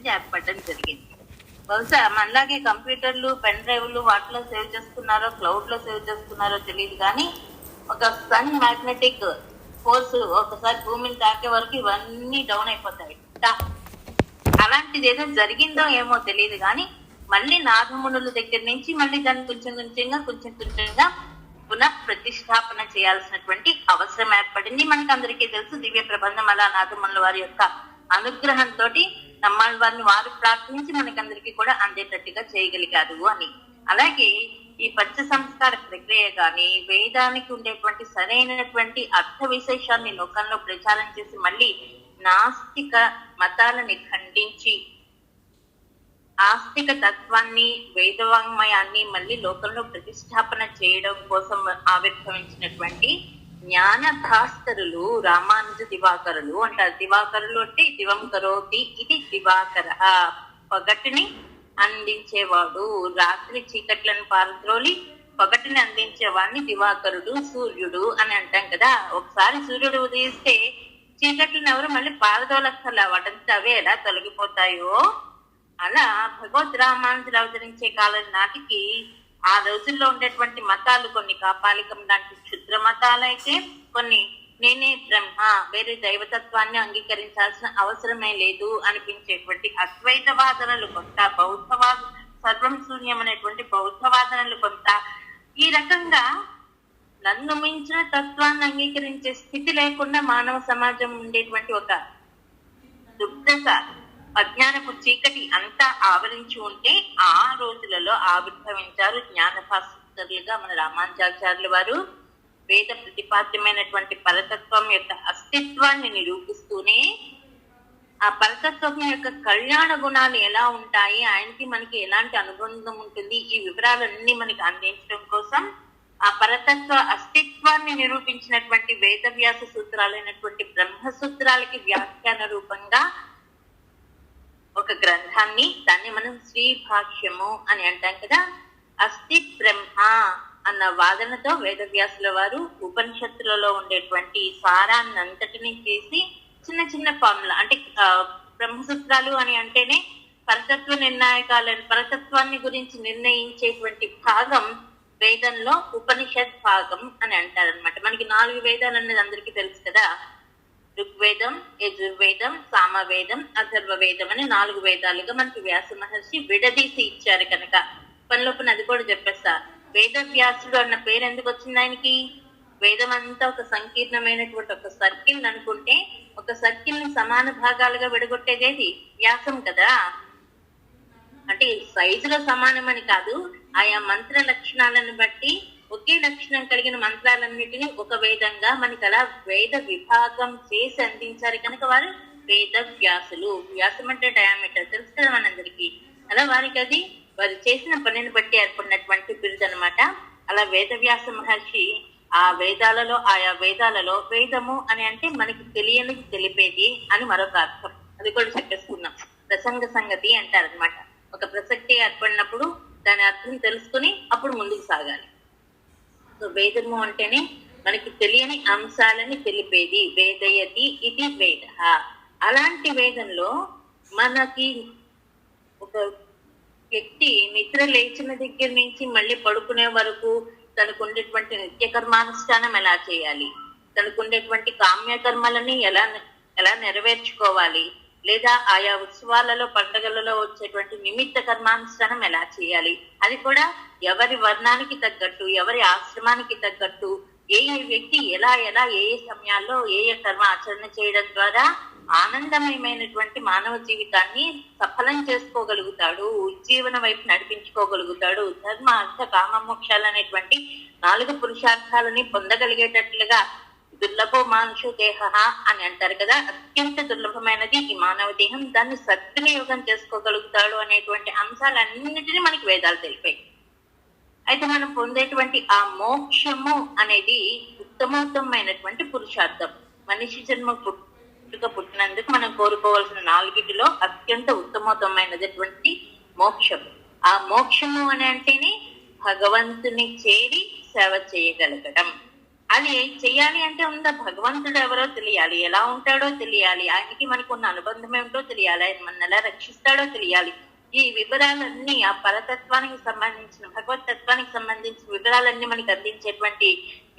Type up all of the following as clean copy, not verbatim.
అనేది ఏర్పడడం జరిగింది. బహుశా మనలాగే కంప్యూటర్లు, పెన్ డ్రైవ్లు వాటిలో సేవ్ చేస్తున్నారో, క్లౌడ్ లో సేవ్ చేస్తున్నారో తెలియదు, కానీ ఒక సన్ మ్యాగ్నెటిక్ ఫోర్స్ ఒకసారి భూమిని తాకే వరకు ఇవన్నీ డౌన్ అయిపోతాయి. అలాంటిది ఏదో జరిగిందో ఏమో తెలియదు, కానీ మళ్ళీ నాథమునుల దగ్గర నుంచి మళ్ళీ దాన్ని కొంచెం కొంచెంగా పునః ప్రతిష్టాపన చేయాల్సినటువంటి అవసరం ఏర్పడింది. మనకు అందరికీ తెలుసు, దివ్య ప్రబంధం అలా నాథమునుల వారి యొక్క అనుగ్రహంతో నమ్మాళ్ళ వారిని వారు ప్రార్థించి మనకందరికీ కూడా అందేటట్టుగా చేయగలిగారు అని. అలాగే ఈ పంచ సంస్కార ప్రక్రియ గాని, వేదానికి ఉండేటువంటి సరైనటువంటి అర్థ విశేషాన్ని లోకంలో ప్రచారం చేసి మళ్ళీ నాస్తిక మతాలని ఖండించి ఆస్తిక తత్వాన్ని, వేదవాంగ్మయాన్ని మళ్ళీ లోకంలో ప్రతిష్టాపన చేయడం కోసం ఆవిర్భవించినటువంటి జ్ఞాన భాస్కరులు రామానుజ దివాకరులు అంటారు. దివాకరులు అంటే దివం కరోతి ఇది దివాకర, పగటిని అందించేవాడు, రాత్రి చీకట్లను పారద్రోలి పగటిని అందించేవాడిని దివాకరుడు, సూర్యుడు అని అంటాం కదా. ఒకసారి సూర్యుడు ఉదయిస్తే చీకట్లను ఎవరు మళ్ళీ పారదోలక్కర్లా, వాటంతా అవే ఎలా తొలగిపోతాయో అలా భగవద్ రామానుజులు అవతరించే కాలం నాటికి ఆ రోజుల్లో ఉండేటువంటి మతాలు కొన్ని కాపాలికం లాంటి క్షుద్ర మతాలైతే, కొన్ని నేనే బ్రహ్మ, వేరే దైవతత్వాన్ని అంగీకరించాల్సిన అవసరమే లేదు అనిపించేటువంటి అద్వైత వాదనలు కొంత, బౌద్ధవాద సర్వం శూన్యం అనేటువంటి బౌద్ధ వాదనలు కొంత, ఈ రకంగా నన్ను మించిన తత్వాన్ని అంగీకరించే స్థితి లేకుండా మానవ సమాజం ఉండేటువంటి ఒక దుర్దశ, అజ్ఞానపు చీకటి అంతా ఆవరించి ఉంటే ఆ రోజులలో ఆవిర్భవించారు జ్ఞానభాస్కరులుగా మన రామానుజాచార్యుల వారు. వేద ప్రతిపాద్యమైనటువంటి పరతత్వం యొక్క అస్తిత్వాన్ని నిరూపిస్తూనే ఆ పరతత్వం యొక్క కళ్యాణ గుణాలు ఎలా ఉంటాయి, ఆయనకి మనకి ఎలాంటి అనుబంధం ఉంటుంది, ఈ వివరాలన్నీ మనకి అందించడం కోసం ఆ పరతత్వ అస్తిత్వాన్ని నిరూపించినటువంటి వేదవ్యాస సూత్రాలైనటువంటి బ్రహ్మసూత్రాలకి వ్యాఖ్యాన రూపంగా ఒక గ్రంథాన్ని, దాన్ని మనం శ్రీ భాష్యము అని అంటాం కదా. అస్థి బ్రహ్మ అన్న వాదనతో వేదవ్యాసుల వారు ఉపనిషత్తులలో ఉండేటువంటి సారాన్ని అంతటినీ చేసి చిన్న చిన్న ఫార్ములా, అంటే బ్రహ్మసూత్రాలు అని అంటేనే పరతత్వ నిర్ణాయకాలను, పరతత్వాన్ని గురించి నిర్ణయించేటువంటి భాగం వేదంలో ఉపనిషత్ భాగం అని అంటారనమాట. మనకి 4 వేదాలు అనేది అందరికీ తెలుసు కదా. ఋగ్వేదం, యజుర్వేదం, సామవేదం, అథర్వ వేదం అని 4 వేదాలుగా మనకి వ్యాస మహర్షి విడదీసి ఇచ్చారు. కనుక పనిలోపల అది కూడా చెప్పేస్తా. వేద వ్యాసుడు అన్న పేరు ఎందుకు వచ్చింది ఆయనకి? వేదం అంతా ఒక సంకీర్ణమైనటువంటి ఒక సర్కిల్ అనుకుంటే, ఒక సర్కిల్ ని సమాన భాగాలుగా విడగొట్టేదేది వ్యాసం కదా. అంటే సైజులో సమానం అని కాదు, ఆయా మంత్ర లక్షణాలను బట్టి ఒకే లక్షణం కలిగిన మంత్రాలన్నిటినీ ఒక వేదంగా మనకి అలా వేద విభాగం చేసి అందించారు. కనుక వారు వేద వ్యాసులు. వ్యాసం అంటే డయామీటర్ తెలుసు కదా మనందరికీ. అలా వారికి అది వారు చేసిన పనిని బట్టి ఏర్పడినటువంటి బిరుదు అనమాట. అలా వేద వ్యాస మహర్షి ఆ వేదాలలో, ఆయా వేదాలలో వేదము అని అంటే మనకి తెలియని తెలిపేది అని మరొక అర్థం, అది కూడా చెప్పేసుకున్నాం. ప్రసంగ సంగతి అంటారనమాట. ఒక ప్రసక్తి ఏర్పడినప్పుడు దాని అర్థం తెలుసుకుని అప్పుడు ముందుకు సాగాలి. సో వేదము అంటేనే మనకి తెలియని అంశాలని తెలిపేది. వేదయతి ఇది వేద. అలాంటి వేదంలో మనకి ఒక వ్యక్తి నిద్ర లేచిన దగ్గర నుంచి మళ్ళీ పడుకునే వరకు తనకు ఉండేటువంటి నిత్య కర్మానుష్ఠానం ఎలా చేయాలి, తనకు ఉండేటువంటి కామ్య కర్మలని ఎలా నెరవేర్చుకోవాలి, లేదా ఆయా ఉత్సవాలలో, పండుగలలో వచ్చేటువంటి నిమిత్త కర్మానుష్ఠానం ఎలా చేయాలి, అది కూడా ఎవరి వర్ణానికి తగ్గట్టు, ఎవరి ఆశ్రమానికి తగ్గట్టు, ఏ వ్యక్తి ఎలా ఏ సమయాల్లో ఏ కర్మ ఆచరణ చేయడం ద్వారా ఆనందమయమైనటువంటి మానవ జీవితాన్ని సఫలం చేసుకోగలుగుతాడు, ఉజ్జీవన వైపు నడిపించుకోగలుగుతాడు, ధర్మ అర్థ కామ మోక్షాలు అనేటువంటి 4 పురుషార్థాలని పొందగలిగేటట్లుగా దుర్లభో మానుషో దేహ అని అంటారు కదా. అత్యంత దుర్లభమైనది ఈ మానవ దేహం, దాన్ని సద్వినియోగం చేసుకోగలుగుతాడు అనేటువంటి అంశాలన్నిటినీ మనకి వేదాలు తెలిపాయి. అయితే మనం పొందేటువంటి ఆ మోక్షము అనేది ఉత్తమోత్తమైనటువంటి పురుషార్థం. మనిషి జన్మ పుట్టినందుకు మనం కోరుకోవాల్సిన 4టిలో అత్యంత ఉత్తమోత్తమైనటువంటి మోక్షము. ఆ మోక్షము అని అంటేనే భగవంతుని చేరి సేవ చేయగలగడం. అది చెయ్యాలి అంటే ఉందా, భగవంతుడు ఎవరో తెలియాలి, ఎలా ఉంటాడో తెలియాలి, ఆయనకి మనకు ఉన్న అనుబంధం ఏమిటో తెలియాలి, ఆయన మన ఎలా రక్షిస్తాడో తెలియాలి. ఈ వివరాలన్నీ ఆ పరతత్వానికి సంబంధించిన, భగవత్ తత్వానికి సంబంధించిన వివరాలన్నీ మనకి అందించేటువంటి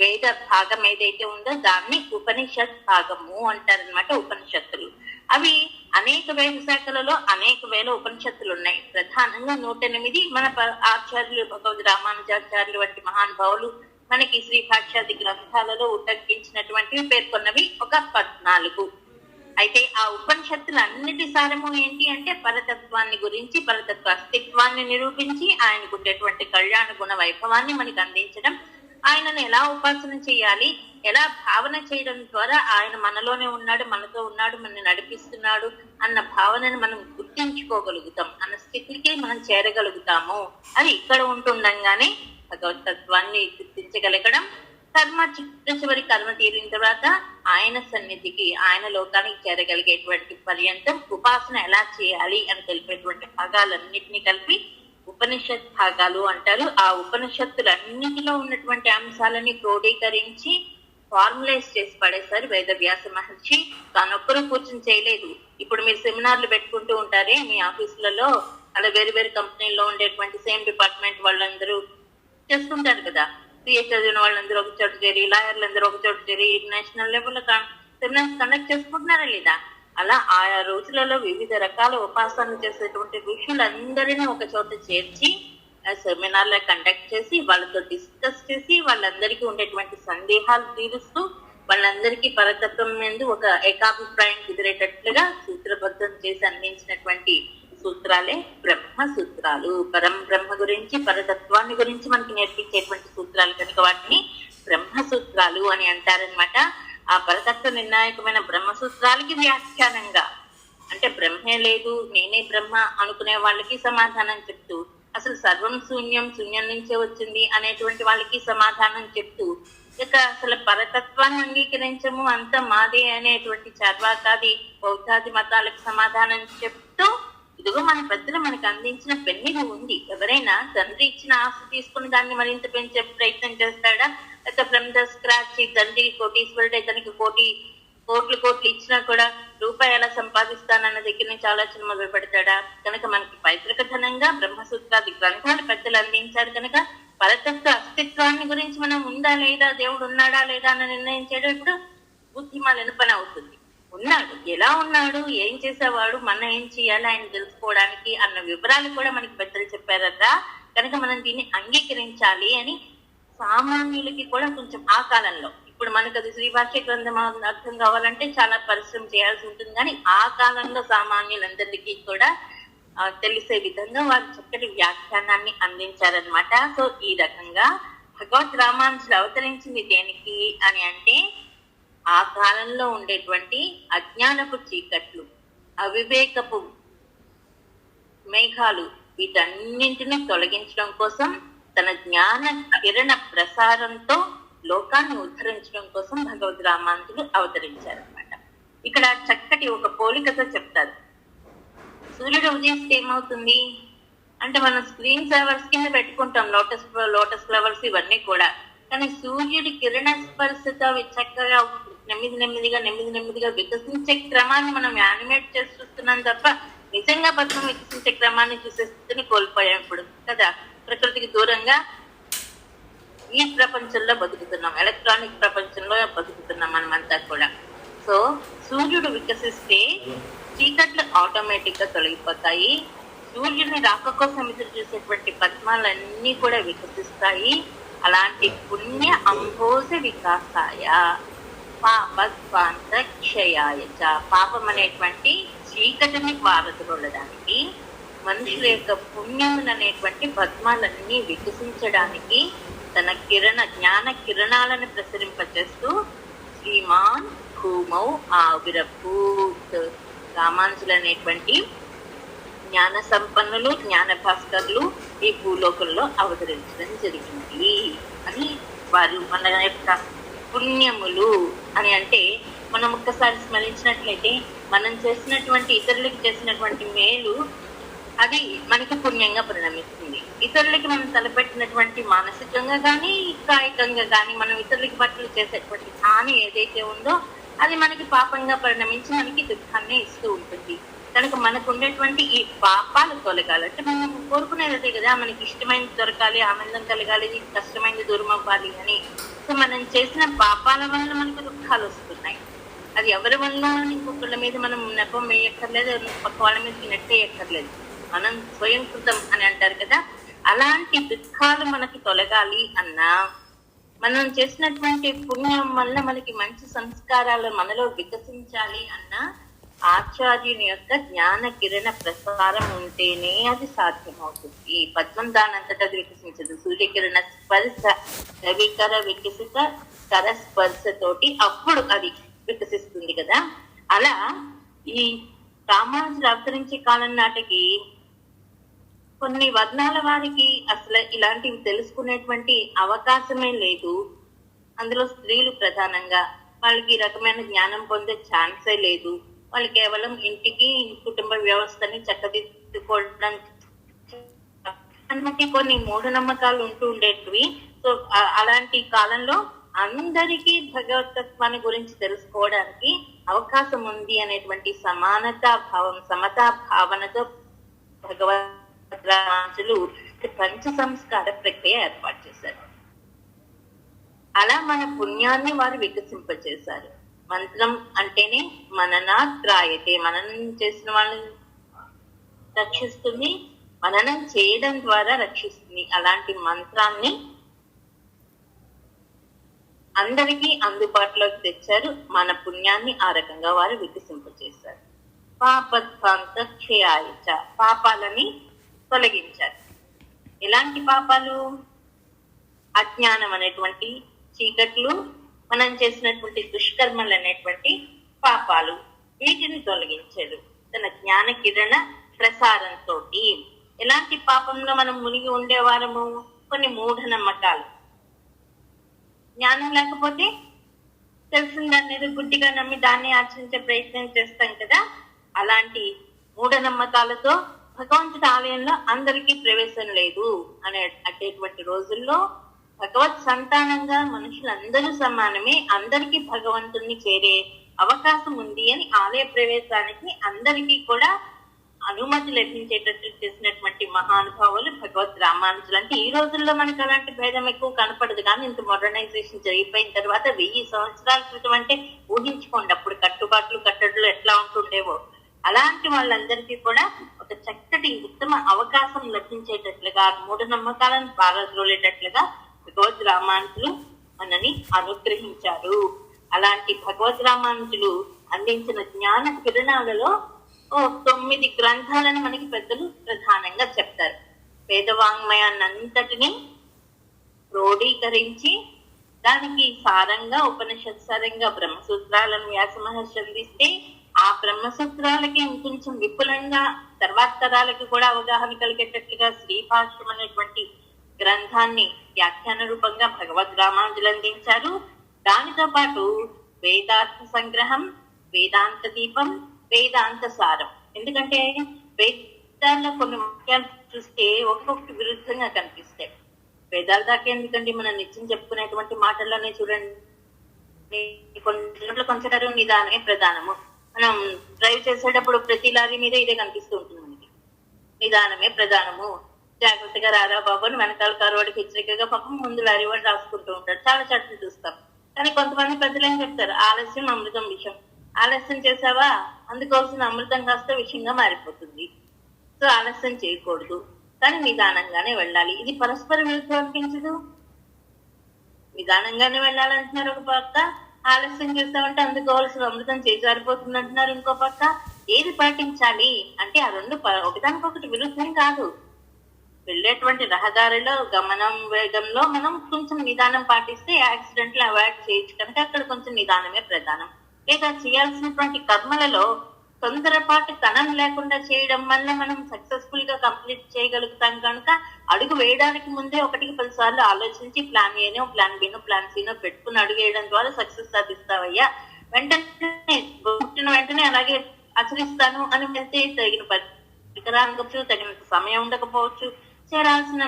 వేద భాగం ఏదైతే ఉందో దాన్ని ఉపనిషత్ భాగము అంటారనమాట. ఉపనిషత్తులు అవి అనేక వేద శాఖలలో అనేక వేల ఉపనిషత్తులు ఉన్నాయి. ప్రధానంగా 108 మన ఆచార్యులు భగవద్ రామానుజాచార్యులు వంటి మహానుభావులు మనకి శ్రీ భాష్యాది గ్రంథాలలో ఉటంకించినటువంటివి పేర్కొన్నవి ఒక 14. అయితే ఆ ఉపనిషత్తులు అన్నిటి సారము ఏంటి అంటే పరతత్వాన్ని గురించి, పరతత్వ అస్తిత్వాన్ని నిరూపించి ఆయనకు ఉండేటువంటి కళ్యాణ గుణ వైభవాన్ని మనకు అందించడం, ఆయనను ఎలా ఉపాసన చేయాలి, ఎలా భావన చేయడం ద్వారా ఆయన మనలోనే ఉన్నాడు, మనతో ఉన్నాడు, మనని నడిపిస్తున్నాడు అన్న భావనను మనం గుర్తించుకోగలుగుతాం, అన్న స్థితికి మనం చేరగలుగుతాము. అది ఇక్కడ ఉంటుండగానే భగవతత్వాన్ని గుర్తించగలగడం, చివరి కర్మ తీరిన తర్వాత ఆయన సన్నిధికి, ఆయన లోకానికి చేరగలిగేటువంటి పర్యంతం ఉపాసన ఎలా చేయాలి అని తెలిపేటువంటి భాగాలన్నిటినీ కలిపి ఉపనిషత్ భాగాలు అంటారు. ఆ ఉపనిషత్తులన్నిటిలో ఉన్నటువంటి అంశాలని క్రోడీకరించి ఫార్ములైజ్ చేసి పడేశారు వేదవ్యాస మహర్షి. తానొక్కరు కూర్చొని చేయలేదు. ఇప్పుడు మీరు సెమినార్లు పెట్టుకుంటూ ఉంటారే మీ ఆఫీసులలో, అలా వేరు వేరు కంపెనీల్లో ఉండేటువంటి సేమ్ డిపార్ట్మెంట్ వాళ్ళందరూ చేస్తుంటారు కదా. సిఏ చదివిన వాళ్ళందరూ ఒక చోటు చేరి, లాయర్లందరూ ఒక చోటు చేరి ఇంటర్నేషనల్ లెవెల్ సెమినార్స్ కండక్ట్ చేసుకుంటున్నారా లేదా? అలా ఆయా రోజులలో వివిధ రకాల ఉపాసనలు చేసేటువంటి ఋషులందరినీ ఒక చోట చేర్చి సెమినార్లో కండక్ట్ చేసి వాళ్ళతో డిస్కస్ చేసి వాళ్ళందరికీ ఉండేటువంటి సందేహాలు తీరుస్తూ వాళ్ళందరికీ పరతత్వం మీద ఒక ఏకాభిప్రాయం కుదిరేటట్లుగా సూత్రబద్ధం చేసి అందించినటువంటి సూత్రాలే బ్రహ్మ సూత్రాలు. పరం బ్రహ్మ గురించి, పరతత్వాన్ని గురించి మనకి నేర్పించేటువంటి సూత్రాలు కనుక వాటిని బ్రహ్మ సూత్రాలు అని అంటారనమాట. ఆ పరతత్వ నిర్ణాయకమైన బ్రహ్మ సూత్రాలకి వ్యాఖ్యానంగా, అంటే బ్రహ్మే లేదు నేనే బ్రహ్మ అనుకునే వాళ్ళకి సమాధానం చెప్తూ, అసలు సర్వం శూన్యం, శూన్యం నుంచే వచ్చింది అనేటువంటి వాళ్ళకి సమాధానం చెప్తూ, ఇక అసలు పరతత్వాన్ని అంగీకరించము అంత మాదే అనేటువంటి చార్వాకాది బౌద్ధాది మతాలకు సమాధానం చెప్తూ, ఇదిగో మన పెద్దలు మనకు అందించిన పెన్నిది ఉంది. ఎవరైనా తండ్రి ఇచ్చిన ఆస్తి తీసుకుని దాన్ని మరింత పెంచే ప్రయత్నం చేస్తాడా? లేక ఫ్రమ్ ద స్క్రాచ్ తండ్రి కోటీశ్వరుడే తనకి కోట్లు ఇచ్చినా కూడా రూపాయి ఎలా సంపాదిస్తానన్న దగ్గర నుంచి ఆలోచన మొదలు పెడతాడా? కనుక మనకి పైతృక ధనంగా బ్రహ్మసూత్రాది గ్రంథాలు పెద్దలు అందించారు. కనుక పరతత్వ అస్తిత్వాన్ని గురించి మనం ఉందా లేదా, దేవుడు ఉన్నాడా లేదా అని నిర్ణయించేయడం ఇప్పుడు బుద్ధిమాలిన పని అవుతుంది. ఉన్నాడు, ఎలా ఉన్నాడు, ఏం చేసేవాడు, మనం ఏం చేయాలి ఆయన తెలుసుకోవడానికి అన్న వివరాలు కూడా మనకి పెద్దలు చెప్పారట. కనుక మనం దీన్ని అంగీకరించాలి అని సామాన్యులకి కూడా కొంచెం ఆ కాలంలో, ఇప్పుడు మనకు అది శ్రీ భాష్య గ్రంథం అర్థం కావాలంటే చాలా పరిశ్రమ చేయాల్సి ఉంటుంది, కానీ ఆ కాలంలో సామాన్యులందరికీ కూడా తెలిసే విధంగా వారు చక్కటి వ్యాఖ్యానాన్ని అందించారనమాట. సో ఈ రకంగా భగవద్ రామానుజులు అవతరించింది దేనికి అని అంటే, ఆ కాలంలో ఉండేటువంటి అజ్ఞానపు చీకట్లు, అవివేకపు మేఘాలు, వీటన్నింటినీ తొలగించడం కోసం, తన జ్ఞాన కిరణ ప్రసారంతో లోకాన్ని ఉద్ధరించడం కోసం భగవద్ రామానుజులు అవతరించారనమాట. ఇక్కడ చక్కటి ఒక పోలికతో చెప్తారు. సూర్యుడు ఉదయిస్తే ఏమవుతుంది అంటే, మనం స్క్రీన్ సేవర్స్ కింద పెట్టుకుంటాం లోటస్ ఫ్లవర్స్ ఇవన్నీ కూడా, కానీ సూర్యుడి కిరణ స్పర్శతో చక్కగా నెమ్మదిగా వికసించే క్రమాన్ని మనం యానిమేట్ చేసి చూస్తున్నాం తప్ప నిజంగా పద్మం వికసించే క్రమాన్ని చూసే స్థితిని కోల్పోయాం ఇప్పుడు కదా. ప్రకృతికి దూరంగా ఈ ప్రపంచంలో బతుకుతున్నాం, ఎలక్ట్రానిక్ ప్రపంచంలో బతుకుతున్నాం మనమంతా కూడా. సో సూర్యుడు వికసిస్తే చీకట్లు ఆటోమేటిక్ గా తొలగిపోతాయి. సూర్యుడిని రాక కోసం ఎదురు చూసేటువంటి పద్మాలన్నీ కూడా వికసిస్తాయి. అలాంటి పుణ్య అంభోజ వికాసాయ పాపస్వాంత క్షయాయ చ, పాపం అనేటువంటి చీకటిని పారదోలడానికి, మనుషుల యొక్క పుణ్యములు అనేటువంటి పద్మాలన్నీ వికసించడానికి తన జ్ఞాన కిరణాలను ప్రసరింపచేస్తూ శ్రీమాన్ భూమౌ ఆవిరభూత్, రామానుజులు అనేటువంటి జ్ఞాన సంపన్నులు, జ్ఞాన భాస్కర్లు ఈ భూలోకంలో అవతరించడం జరిగింది అని వారు మన యొక్క పుణ్యములు అని అంటే, మనం ఒక్కసారి స్మరించినట్లయితే మనం చేసినటువంటి, ఇతరులకు చేసినటువంటి మేలు అది మనకి పుణ్యంగా పరిణమిస్తుంది. ఇతరులకి మనం తలపెట్టినటువంటి మానసికంగా కానీ కాయికంగా కానీ మనం ఇతరులకి బట్టలు చేసేటువంటి హాని ఏదైతే ఉందో అది మనకి పాపంగా పరిణమించి మనకి దుఃఖాన్ని ఇస్తూ ఉంటుంది. కనుక మనకు ఉండేటువంటి ఈ పాపాలు తొలగాలంటే మనం కోరుకునేది అదే కదా, మనకి ఇష్టమైనది దొరకాలి, ఆనందం కలగాలి, కష్టమైనది దూరం అవ్వాలి అని. సో మనం చేసిన పాపాల వల్ల మనకు దుఃఖాలు వస్తున్నాయి. అది ఎవరి వల్ల ఇంకొకళ్ళ మీద మనం నెపం వేయక్కర్లేదు, పక్క వాళ్ళ మీద నెట్టేయక్కర్లేదు, మనం స్వయం కృతం అని అంటారు కదా. అలాంటి దుఃఖాలు మనకి తొలగాలి అన్నా, మనం చేసినటువంటి పుణ్యం వల్ల మనకి మంచి సంస్కారాలు మనలో వికసించాలి అన్నా ఆచార్యుని యొక్క జ్ఞాన కిరణ ప్రసారం ఉంటేనే అది సాధ్యమవుతుంది. ఈ పద్మం దానంతటా అది వికసించదు. సూర్యకిరణ స్పర్శ రవికర వికసిత కర స్పర్శ తోటి అప్పుడు అది వికసిస్తుంది కదా. అలా ఈ రామానుజులు అవతరించే కాలం నాటికి కొన్ని వర్ణాల వారికి అసలు ఇలాంటివి తెలుసుకునేటువంటి అవకాశమే లేదు. అందులో స్త్రీలు ప్రధానంగా, వాళ్ళకి ఈ రకమైన జ్ఞానం పొందే ఛాన్సే లేదు. వాళ్ళు కేవలం ఇంటికి కుటుంబ వ్యవస్థని చక్కదిద్దుకోవడానికి కొన్ని మూఢనమ్మకాలు ఉంటూ ఉండేటివి. సో అలాంటి కాలంలో అందరికీ భగవతత్వాన్ని గురించి తెలుసుకోవడానికి అవకాశం ఉంది అనేటువంటి సమానతా భావం, సమతా భావనతో భగవద్రాజులు పంచ సంస్కార ప్రక్రియ ఏర్పాటు చేశారు. అలా మన పుణ్యాన్ని వారు వికసింపచేశారు. మంత్రం అంటేనే మననాత్రాయతే, మననం చేసిన వాళ్ళని రక్షిస్తుంది, మననం చేయడం ద్వారా రక్షిస్తుంది. అలాంటి మంత్రాన్ని అందరికీ అందుబాటులోకి తెచ్చారు. మన పుణ్యాన్ని ఆ రకంగా వారు వికసింపచేశారు. పాపత్వాంత క్షయాయచ, పాపాలని తొలగించారు. ఎలాంటి పాపాలు? అజ్ఞానం అనేటువంటి చీకట్లు, మనం చేసినటువంటి దుష్కర్మలు అనేటువంటి పాపాలు, వీటిని తొలగించాడు తన జ్ఞాన కిరణ ప్రసారంతో. ఎలాంటి పాపంలో మనం మునిగి ఉండేవారము? కొన్ని మూఢనమ్మకాలు. జ్ఞానం లేకపోతే తెలిసిన దాన్ని ఏదో గుడ్డిగా నమ్మి దాన్ని ఆచరించే ప్రయత్నం చేస్తాం కదా. అలాంటి మూఢనమ్మకాలతో భగవంతుడి ఆలయంలో అందరికీ ప్రవేశం లేదు అనేటువంటి రోజుల్లో భగవత్ సంతానంగా మనుషులందరూ సమానమే, అందరికీ భగవంతుణ్ణి చేరే అవకాశం ఉంది అని ఆలయ ప్రవేశానికి అందరికీ కూడా అనుమతి లభించేటట్టు చేసినటువంటి మహానుభావులు భగవద్ రామానుజులు. అంటే ఈ రోజుల్లో మనకు అలాంటి భేదం ఎక్కువ కనపడదు, కానీ ఇంత మోడర్నైజేషన్ జరిగిపోయిన తర్వాత 1000 సంవత్సరాల క్రితం అంటే ఊహించుకోండి అప్పుడు కట్టడులు ఎట్లా ఉంటుండేవో. అలాంటి వాళ్ళందరికీ కూడా ఒక చక్కటి ఉత్తమ అవకాశం లభించేటట్లుగా, మూఢనమ్మకాలను పారద్రోలేటట్లుగా భగవద్ రామానుజులు మనని అనుగ్రహించారు. అలాంటి భగవద్ రామానుజులు అందించిన జ్ఞాన కిరణాలలో 9 గ్రంథాలను మనకి పెద్దలు ప్రధానంగా చెప్తారు. వేదవాంగ్మయాన్నంతటిని క్రోడీకరించి దానికి సారంగా, ఉపనిషత్ సారంగా బ్రహ్మసూత్రాలను వ్యాస మహర్షి అందిస్తే, ఆ బ్రహ్మసూత్రాలకి ఇంకొంచెం విపులంగా తర్వాత తరాలకి కూడా అవగాహన కలిగేటట్లుగా శ్రీభాష్యం అనేటువంటి గ్రంథాన్ని వ్యాఖ్యాన రూపంగా భగవద్ రామానుజులు అందించారు. దానితో పాటు వేదార్థ సంగ్రహం, వేదాంత దీపం, వేదాంత సారం. ఎందుకంటే వేదాల్లో కొన్ని వాక్యాలు చూస్తే ఒక్కొక్కటి విరుద్ధంగా కనిపిస్తాయి. వేదాల దాకా ఎందుకండి, మనం నిత్యం చెప్పుకునేటువంటి మాటల్లోనే చూడండి, కొంచెం నిదానమే ప్రధానము. మనం డ్రైవ్ చేసేటప్పుడు ప్రతి లారీ మీద ఇదే కనిపిస్తూ ఉంటుంది మనకి, నిదానమే ప్రధానము, జాగ్రత్తగా రారా బాబు అని వెనకాల కారువాడికి హెచ్చరికగా పాపం ముందు లారీ వాడు రాసుకుంటూ ఉంటాడు. చాలా చట్లు చూస్తాం. కానీ కొంతమంది పెద్దలు ఏం చెప్తారు, ఆలస్యం అమృతం విషయం. ఆలస్యం చేసావా అందుకోవాల్సిన అమృతం కాస్త విషయంగా మారిపోతుంది. సో ఆలస్యం చేయకూడదు, కానీ నిదానంగానే వెళ్ళాలి. ఇది పరస్పర విరుద్ధం అనిపించదు. నిదానంగానే వెళ్ళాలంటున్నారు ఒక పక్క, ఆలస్యం చేస్తామంటే అందుకోవాల్సిన అమృతం చేజారిపోతుంది అంటున్నారు ఇంకో పక్క. ఏది పాటించాలి అంటే ఆ రెండు ఒకదానికొకటి విరుద్ధం కాదు. వెళ్ళేటువంటి రహదారిలో గమనం వేగంలో మనం కొంచెం నిదానం పాటిస్తే యాక్సిడెంట్లు అవాయిడ్ చేయొచ్చు కనుక అక్కడ కొంచెం నిదానమే ప్రధానం. లేదా చేయాల్సినటువంటి కర్మలలో తొందరపాటు తనం లేకుండా చేయడం వల్ల మనం సక్సెస్ఫుల్ గా కంప్లీట్ చేయగలుగుతాం కనుక అడుగు వేయడానికి ముందే 1-10 సార్లు ఆలోచించి ప్లాన్ ఏనో, ప్లాన్ బినో, ప్లాన్ సీనో పెట్టుకుని అడుగు వేయడం ద్వారా సక్సెస్ సాధిస్తావయ్యా. వెంటనే అలాగే ఆచరిస్తాను అని వెళ్తే తగిన రాకపోవచ్చు, తగినంత సమయం ఉండకపోవచ్చు, చేరాల్సిన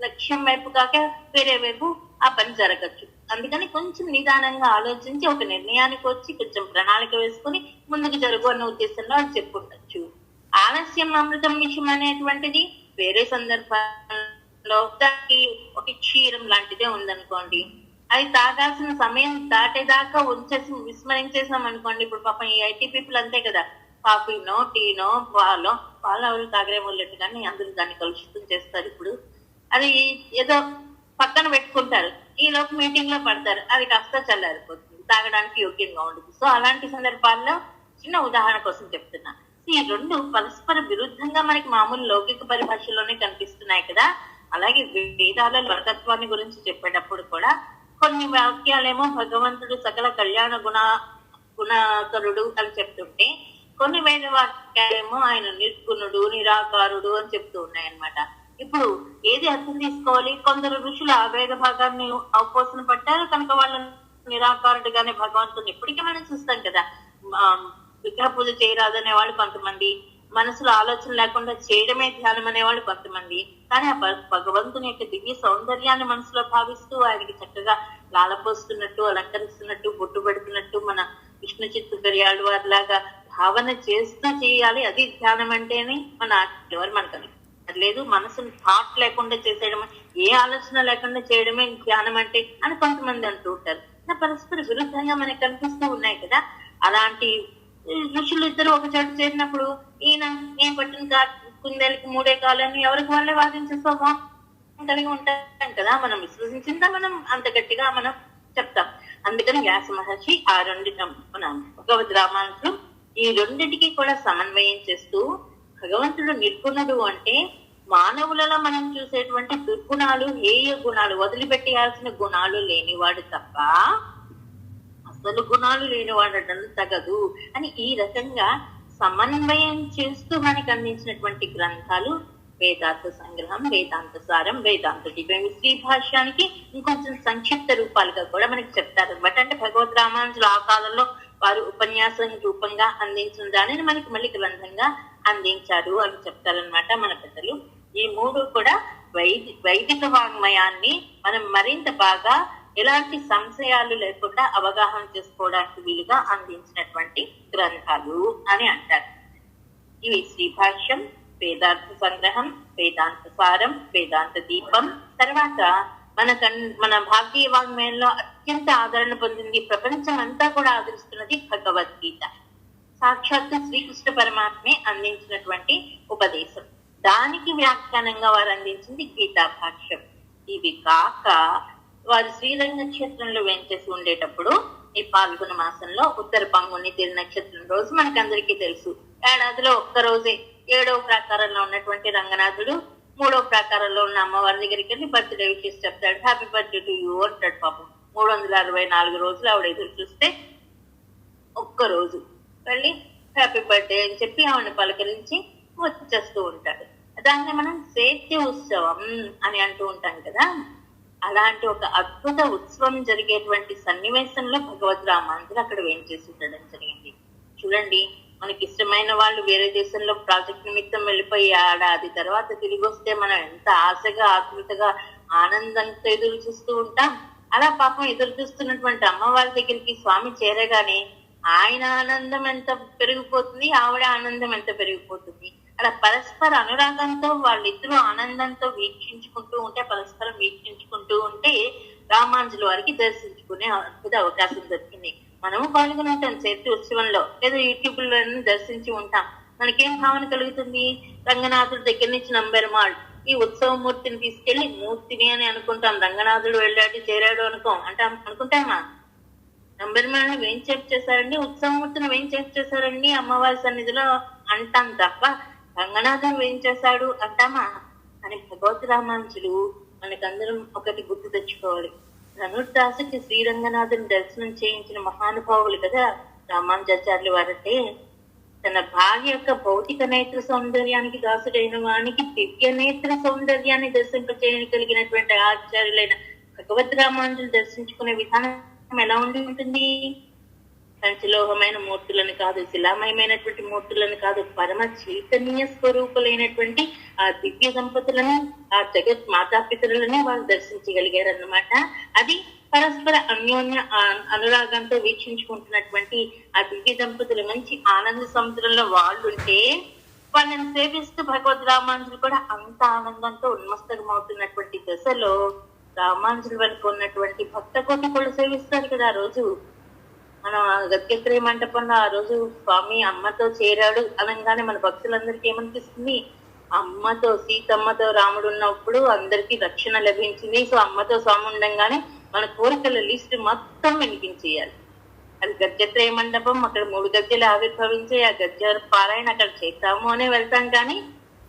లక్ష్యం వైపు కాక వేరే వైపు ఆ పని జరగచ్చు. అందుకని కొంచెం నిదానంగా ఆలోచించి ఒక నిర్ణయానికి వచ్చి కొంచెం ప్రణాళిక వేసుకుని ముందుకు జరుగు అన్న ఉద్దేశంలో అది చెప్పుకుంటచ్చు. ఆలస్యం అమృతం విషయం అనేటువంటిది వేరే సందర్భంలో దానికి ఒక క్షీరం లాంటిదే ఉందనుకోండి, అది తాగాల్సిన సమయం దాటేదాకా ఉంచేసి విస్మరించేసాం అనుకోండి. ఇప్పుడు పాపం ఈ ఐటీ పీపుల్ అంతే కదా, కాఫీనో టీనో పాలో ఎవరు తాగరే వాళ్ళట్టు కానీ అందరూ దాన్ని కలుషితం చేస్తారు. ఇప్పుడు అది ఏదో పక్కన పెట్టుకుంటారు, ఈ లోపు మీటింగ్ లో పడతారు, అది కాస్త చల్లారిపోతుంది, తాగడానికి యోగ్యంగా ఉండదు. సో అలాంటి సందర్భాల్లో చిన్న ఉదాహరణ కోసం చెప్తున్నా. ఈ రెండు పరస్పర విరుద్ధంగా మనకి మామూలు లౌకిక పరిభాషలోనే కనిపిస్తున్నాయి కదా. అలాగే వేదాల వరతత్వాన్ని గురించి చెప్పేటప్పుడు కూడా కొన్ని వాక్యాలేమో భగవంతుడు సకల కళ్యాణ గుణకరుడు అని చెప్తుంటే, కొన్ని వేద వాక్యాలేమో ఆయన నిర్గుణుడు నిరాకారుడు అని చెప్తూ ఉన్నాయన్నమాట. ఇప్పుడు ఏది అర్థం తీసుకోవాలి? కొందరు ఋషులు ఆ వేద భాగాన్ని అవపోసన పట్టారు కనుక వాళ్ళ నిరాకారుడుగానే భగవంతుని ఇప్పటికీ మనం చూస్తాం కదా. విగ్రహ పూజ చేయరాదనే వాళ్ళు కొంతమంది, మనసులో ఆలోచన లేకుండా చేయడమే ధ్యానం అనేవాళ్ళు కొంతమంది. కానీ ఆ భగవంతుని యొక్క దివ్య సౌందర్యాన్ని మనసులో భావిస్తూ ఆయనకి చక్కగా లాలపోస్తున్నట్టు, అలంకరిస్తున్నట్టు, బొట్టు పెడుతున్నట్టు, మన విష్ణు చిత్తుకర్యాడు వారిలాగా భావన చేస్తూ చేయాలి. అది ధ్యానం అంటేనే మన ఎవరు మనకని అది లేదు. మనసుని థాట్ లేకుండా చేసేయడం, ఏ ఆలోచన లేకుండా చేయడమే ధ్యానం అంటే అని కొంతమంది అంటూ ఉంటారు. పరస్పర విరుద్ధంగా మనకు కనిపిస్తూ ఉన్నాయి కదా. అలాంటి ఋషులు ఇద్దరు ఒక చోట చేరినప్పుడు ఈయన నేను పట్టిన కుందేలకి మూడే కాలని ఎవరికి వాళ్ళే వాదించే స్వభావం కలిగి ఉంటాం కదా. మనం విశ్వసించిందా మనం అంత గట్టిగా మనం చెప్తాం. అందుకని వ్యాస మహర్షి ఆ మన భగవద్ రామానుజులు ఈ రెండింటికి కూడా సమన్వయం చేస్తూ, భగవంతుడు నిర్గుణుడు అంటే మానవులలో మనం చూసేటువంటి దుర్గుణాలు, హేయ గుణాలు, వదిలిపెట్టేయాల్సిన గుణాలు లేనివాడు తప్ప అసలు గుణాలు లేనివాడటం తగదు అని ఈ రకంగా సమన్వయం చేస్తూ మనకు అందించినటువంటి గ్రంథాలు వేదాంత సంగ్రహం, వేదాంత సారం, వేదాంత దివ్యం. శ్రీ భాష్యానికి ఇంకొంచెం సంక్షిప్త రూపాలుగా కూడా మనకి చెప్తారనమాట. అంటే భగవద్ రామానుజులు ఆ కాలంలో వారు ఉపన్యాసం రూపంగా అందించిన దానిని మనకి మళ్ళీ గ్రంథంగా అందించారు అని చెప్తారనమాట మన పెద్దలు. ఈ మూడు కూడా వైదిక వాంగ్మయాన్ని మనం మరింత బాగా ఎలాంటి సంశయాలు లేకుండా అవగాహన చేసుకోవడానికి వీలుగా అందించినటువంటి గ్రంథాలు అని అంటారు. ఇవి శ్రీ భాష్యం, వేదాంత సంగ్రహం, వేదాంత సారం, వేదాంత దీపం. తర్వాత మన భారతీయ వాంగ్మయంలో అత్యంత ఆదరణ పొందింది, ప్రపంచం అంతా కూడా ఆదరిస్తున్నది భగవద్గీత. సాక్షాత్తు శ్రీకృష్ణ పరమాత్మే అందించినటువంటి ఉపదేశం. దానికి వ్యాఖ్యానంగా వారు అందించింది గీతా భాష్యం. ఇవి కాక వారు శ్రీరంగ క్షేత్రంలో వేంచేసి ఉండేటప్పుడు ఈ పాల్గొన మాసంలో ఉత్తర పంగుని తిరు నక్షత్రం రోజు మనకందరికీ తెలుసు, ఏడాదిలో ఒక్క రోజే 7వ ప్రాకారంలో ఉన్నటువంటి రంగనాథుడు 3వ ప్రాకారంలో ఉన్న అమ్మవారి దగ్గరికి వెళ్ళి బర్త్డే విషెస్ చెప్తాడు. హ్యాపీ బర్త్డే టు యూ అంటాడు. పాపం 364 రోజులు ఆవిడ ఎదురు చూస్తే ఒక్క రోజు వెళ్ళి హ్యాపీ బర్త్డే అని చెప్పి ఆవిడని పలకరించి వచ్చేస్తూ ఉంటాడు. దాన్ని మనం శైత్య ఉత్సవం అని అంటూ ఉంటాం కదా. అలాంటి ఒక అద్భుత ఉత్సవం జరిగేటువంటి సన్నివేశంలో భగవద్ రామానుజులు అక్కడ వేంచేసి ఉండడం జరిగింది. చూడండి, మనకి ఇష్టమైన వాళ్ళు వేరే దేశంలో ప్రాజెక్ట్ నిమిత్తం వెళ్ళిపోయి ఏడాది తర్వాత తిరిగి వస్తే మనం ఎంత ఆశగా, ఆతృతగా, ఆనందంతో ఎదురు చూస్తూ ఉంటాం. అలా పాపం ఎదురు చూస్తున్నటువంటి అమ్మవారి దగ్గరికి స్వామి చేరగానే ఆయన ఆనందం ఎంత పెరిగిపోతుంది, ఆవిడ ఆనందం ఎంత పెరిగిపోతుంది. అలా పరస్పర అనురాగంతో వాళ్ళిద్దరూ ఆనందంతో వీక్షించుకుంటూ ఉంటే, పరస్పరం వీక్షించుకుంటూ ఉంటే రామానుజుల వారికి దర్శించుకునే అద్భుత అవకాశం దొరికింది. మనము పాల్గొని ఉంటాం చైత్య ఉత్సవంలో, లేదా యూట్యూబ్ లో దర్శించి ఉంటాం. మనకేం భావన కలుగుతుంది? రంగనాథుడి దగ్గర నుంచి నంబెరమాళ్ ఈ ఉత్సవ మూర్తిని తీసుకెళ్లి మూర్తిని అని అనుకుంటాం. రంగనాథుడు వెళ్ళాడు చేరాడు అనుకుంటామా? నంబెరమాళ్ వేంచేపు చేశారండి, ఉత్సవమూర్తిని వేంచేపు చేశారండి అమ్మవారి సన్నిధిలో అంటాం తప్ప రంగనాథుడు వేంచేశాడు అంటామా? అని భగవద్ రామానుజులు మనకందరం ఒకటి గుర్తు తెచ్చుకోవాలి. ధనుర్దాసుకి శ్రీరంగనాథుని దర్శనం చేయించిన మహానుభావులు కదా రామానుజాచార్యులు వారంటే. తన భార్య యొక్క భౌతిక నేత్ర సౌందర్యానికి దాసుడైన వానికి దివ్య నేత్ర సౌందర్యాన్ని దర్శింపచేయగలిగినటువంటి ఆచార్యులైన భగవద్ రామానుజులు దర్శించుకునే విధానం ఎలా ఉండి ఉంటుంది? పంచలోహమైన మూర్తులను కాదు, శిలామయమైనటువంటి మూర్తులను కాదు, పరమ చైతన్య స్వరూపులైనటువంటి ఆ దివ్య దంపతులను, ఆ జగత్ మాతాపితరులని వాళ్ళు దర్శించగలిగారు అన్నమాట. అది పరస్పర అన్యోన్య అనురాగంతో వీక్షించుకుంటున్నటువంటి ఆ దివ్య దంపతులు మంచి ఆనంద సముద్రంలో వాళ్ళుంటే వాళ్ళని సేవిస్తూ భగవద్ రామానుజులు కూడా అంత ఆనందంతో ఉన్మస్తకమవుతున్నటువంటి దశలో రామానుజుల వరకు ఉన్నటువంటి భక్త కోటి కూడా సేవిస్తారు కదా. ఆ రోజు మనం గద్యత్రయ మంటపంలో ఆ రోజు స్వామి అమ్మతో చేరాడు అనగానే మన భక్తులందరికీ ఏమనిపిస్తుంది? అమ్మతో, సీతమ్మతో రాముడు ఉన్నప్పుడు అందరికీ రక్షణ లభించింది. సో అమ్మతో స్వామి ఉండంగానే మన కోరికల లిస్ట్ మొత్తం వినిపించేయాలి. అది గద్యత్రయ మండపం, అక్కడ 3 గద్యలు ఆవిర్భవించే ఆ గద్య పారాయణ అక్కడ చేద్దాము అనే వెళ్తాం. కానీ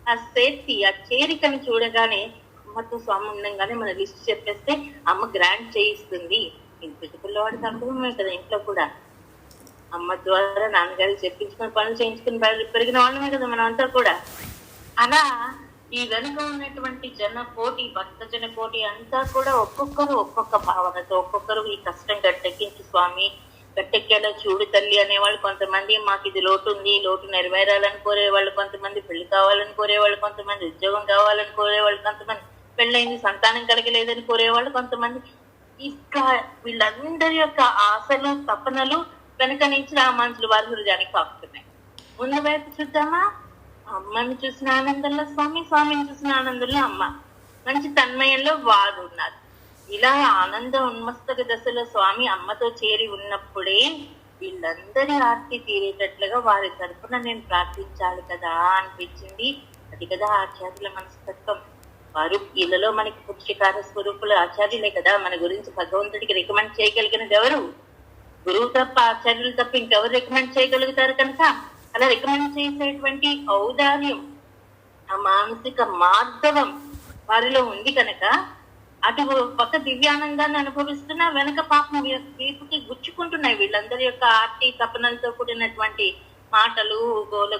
ఆ సేఫ్టీ, ఆ చేరికను చూడగానే అమ్మతో స్వామి ఉండంగానే మన లిస్ట్ చెప్పేస్తే అమ్మ గ్రాంట్ చేయిస్తుంది. ఇంటి పిల్లవాడికి అనుభవమే కదా. ఇంట్లో కూడా అమ్మ ద్వారా నాన్నగారికి చెప్పించుకుని పనులు చేయించుకుని పెరిగిన వాళ్ళమే కదా మనం అంతా కూడా. అలా ఈ వెనుక ఉన్నటువంటి జన కోటి, భక్త జన కోటి అంతా కూడా ఒక్కొక్కరు ఒక్కొక్క భావనతో, ఒక్కొక్కరు ఈ కష్టం గట్టెక్కించి స్వామి గట్టెక్కేలా చూడు తల్లి అనేవాళ్ళు కొంతమంది, మాకు ఇది లోటు ఉంది, లోటు నెరవేరాలని కోరేవాళ్ళు కొంతమంది, పెళ్లి కావాలని కోరేవాళ్ళు కొంతమంది, ఉద్యోగం కావాలని కోరేవాళ్ళు కొంతమంది, పెళ్ళైంది సంతానం కలగలేదని కోరేవాళ్ళు కొంతమంది. ఇంకా వీళ్ళందరి యొక్క ఆశలు, తపనలు వెనక నుంచి రామానుజుల వారి హృదయానికి తాకుతున్నాయి. ముందు వైపు చూద్దామా? అమ్మని చూసిన ఆనందంలో స్వామి, స్వామిని చూసిన ఆనందంలో అమ్మ, మంచి తన్మయంలో వారు ఉన్నారు. ఇలా ఆనంద ఉన్మస్తక దశలో స్వామి అమ్మతో చేరి ఉన్నప్పుడే వీళ్ళందరి ఆర్తి తీరేటట్లుగా వారి తరపున నేను ప్రార్థించాలి కదా అనిపించింది. అది కదా ఆచార్యుల మనస్తత్వం. వారు ఇళ్లలో మనకి పురుషకార స్వరూపులు ఆచార్యులే కదా. మన గురించి భగవంతుడికి రికమెండ్ చేయగలిగినది ఎవరు? గురువు తప్ప, ఆచార్యులు తప్ప ఇంకెవరు రికమెండ్ చేయగలుగుతారు? కనుక అలా రికమెండ్ చేసేటువంటి ఔదార్యం, ఆ మానసిక మార్ధవం వారిలో ఉంది కనుక అటు పక్క దివ్యానందాన్ని అనుభవిస్తున్నా వెనక పాపం వీపుకి గుచ్చుకుంటున్నాయి వీళ్ళందరి యొక్క ఆర్తి తపనలతో కూడినటువంటి మాటలు,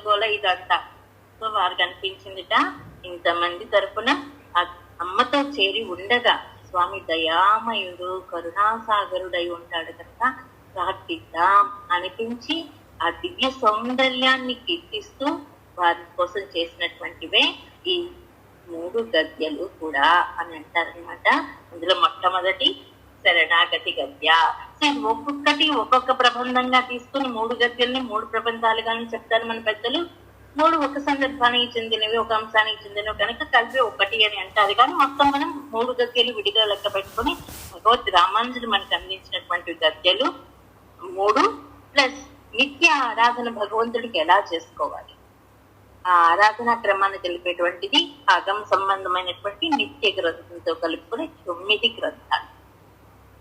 గోల ఇదంతా. సో వారికి అనిపించిందిట, ఇంతమంది తరపున అమ్మతో చేరి ఉండగా స్వామి దయామయుడు, కరుణాసాగరుడై ఉంటాడు కనుక ప్రార్థిద్దాం అనిపించి ఆ దివ్య సౌందర్యాన్ని కీర్తిస్తూ వారి కోసం చేసినటువంటివే ఈ 3 గద్యలు కూడా అని అంటారనమాట. అందులో మొట్టమొదటి శరణాగతి గద్య. ఒక్కొక్కటి ఒక్కొక్క ప్రబంధంగా తీసుకుని 3 గద్యల్ని 3 ప్రబంధాలుగానే చెప్తారు మన పెద్దలు. 3 ఒక సందర్భానికి చెందినవి, ఒక అంశానికి చెందినవి కనుక కలిపి 1 అని అంటారు. కానీ మొత్తం మనం 3 గద్యలు విడిగా లెక్క పెట్టుకుని భగవద్ రామానుజులు మనకు అందించినటువంటి గద్యలు 3 ప్లస్ నిత్య ఆరాధన భగవంతుడికి ఎలా చేసుకోవాలి, ఆ ఆరాధనా క్రమాన్ని తెలిపేటువంటిది ఆగమ సంబంధమైనటువంటి నిత్య గ్రంథంతో కలుపుకుని 9 గ్రంథాలు.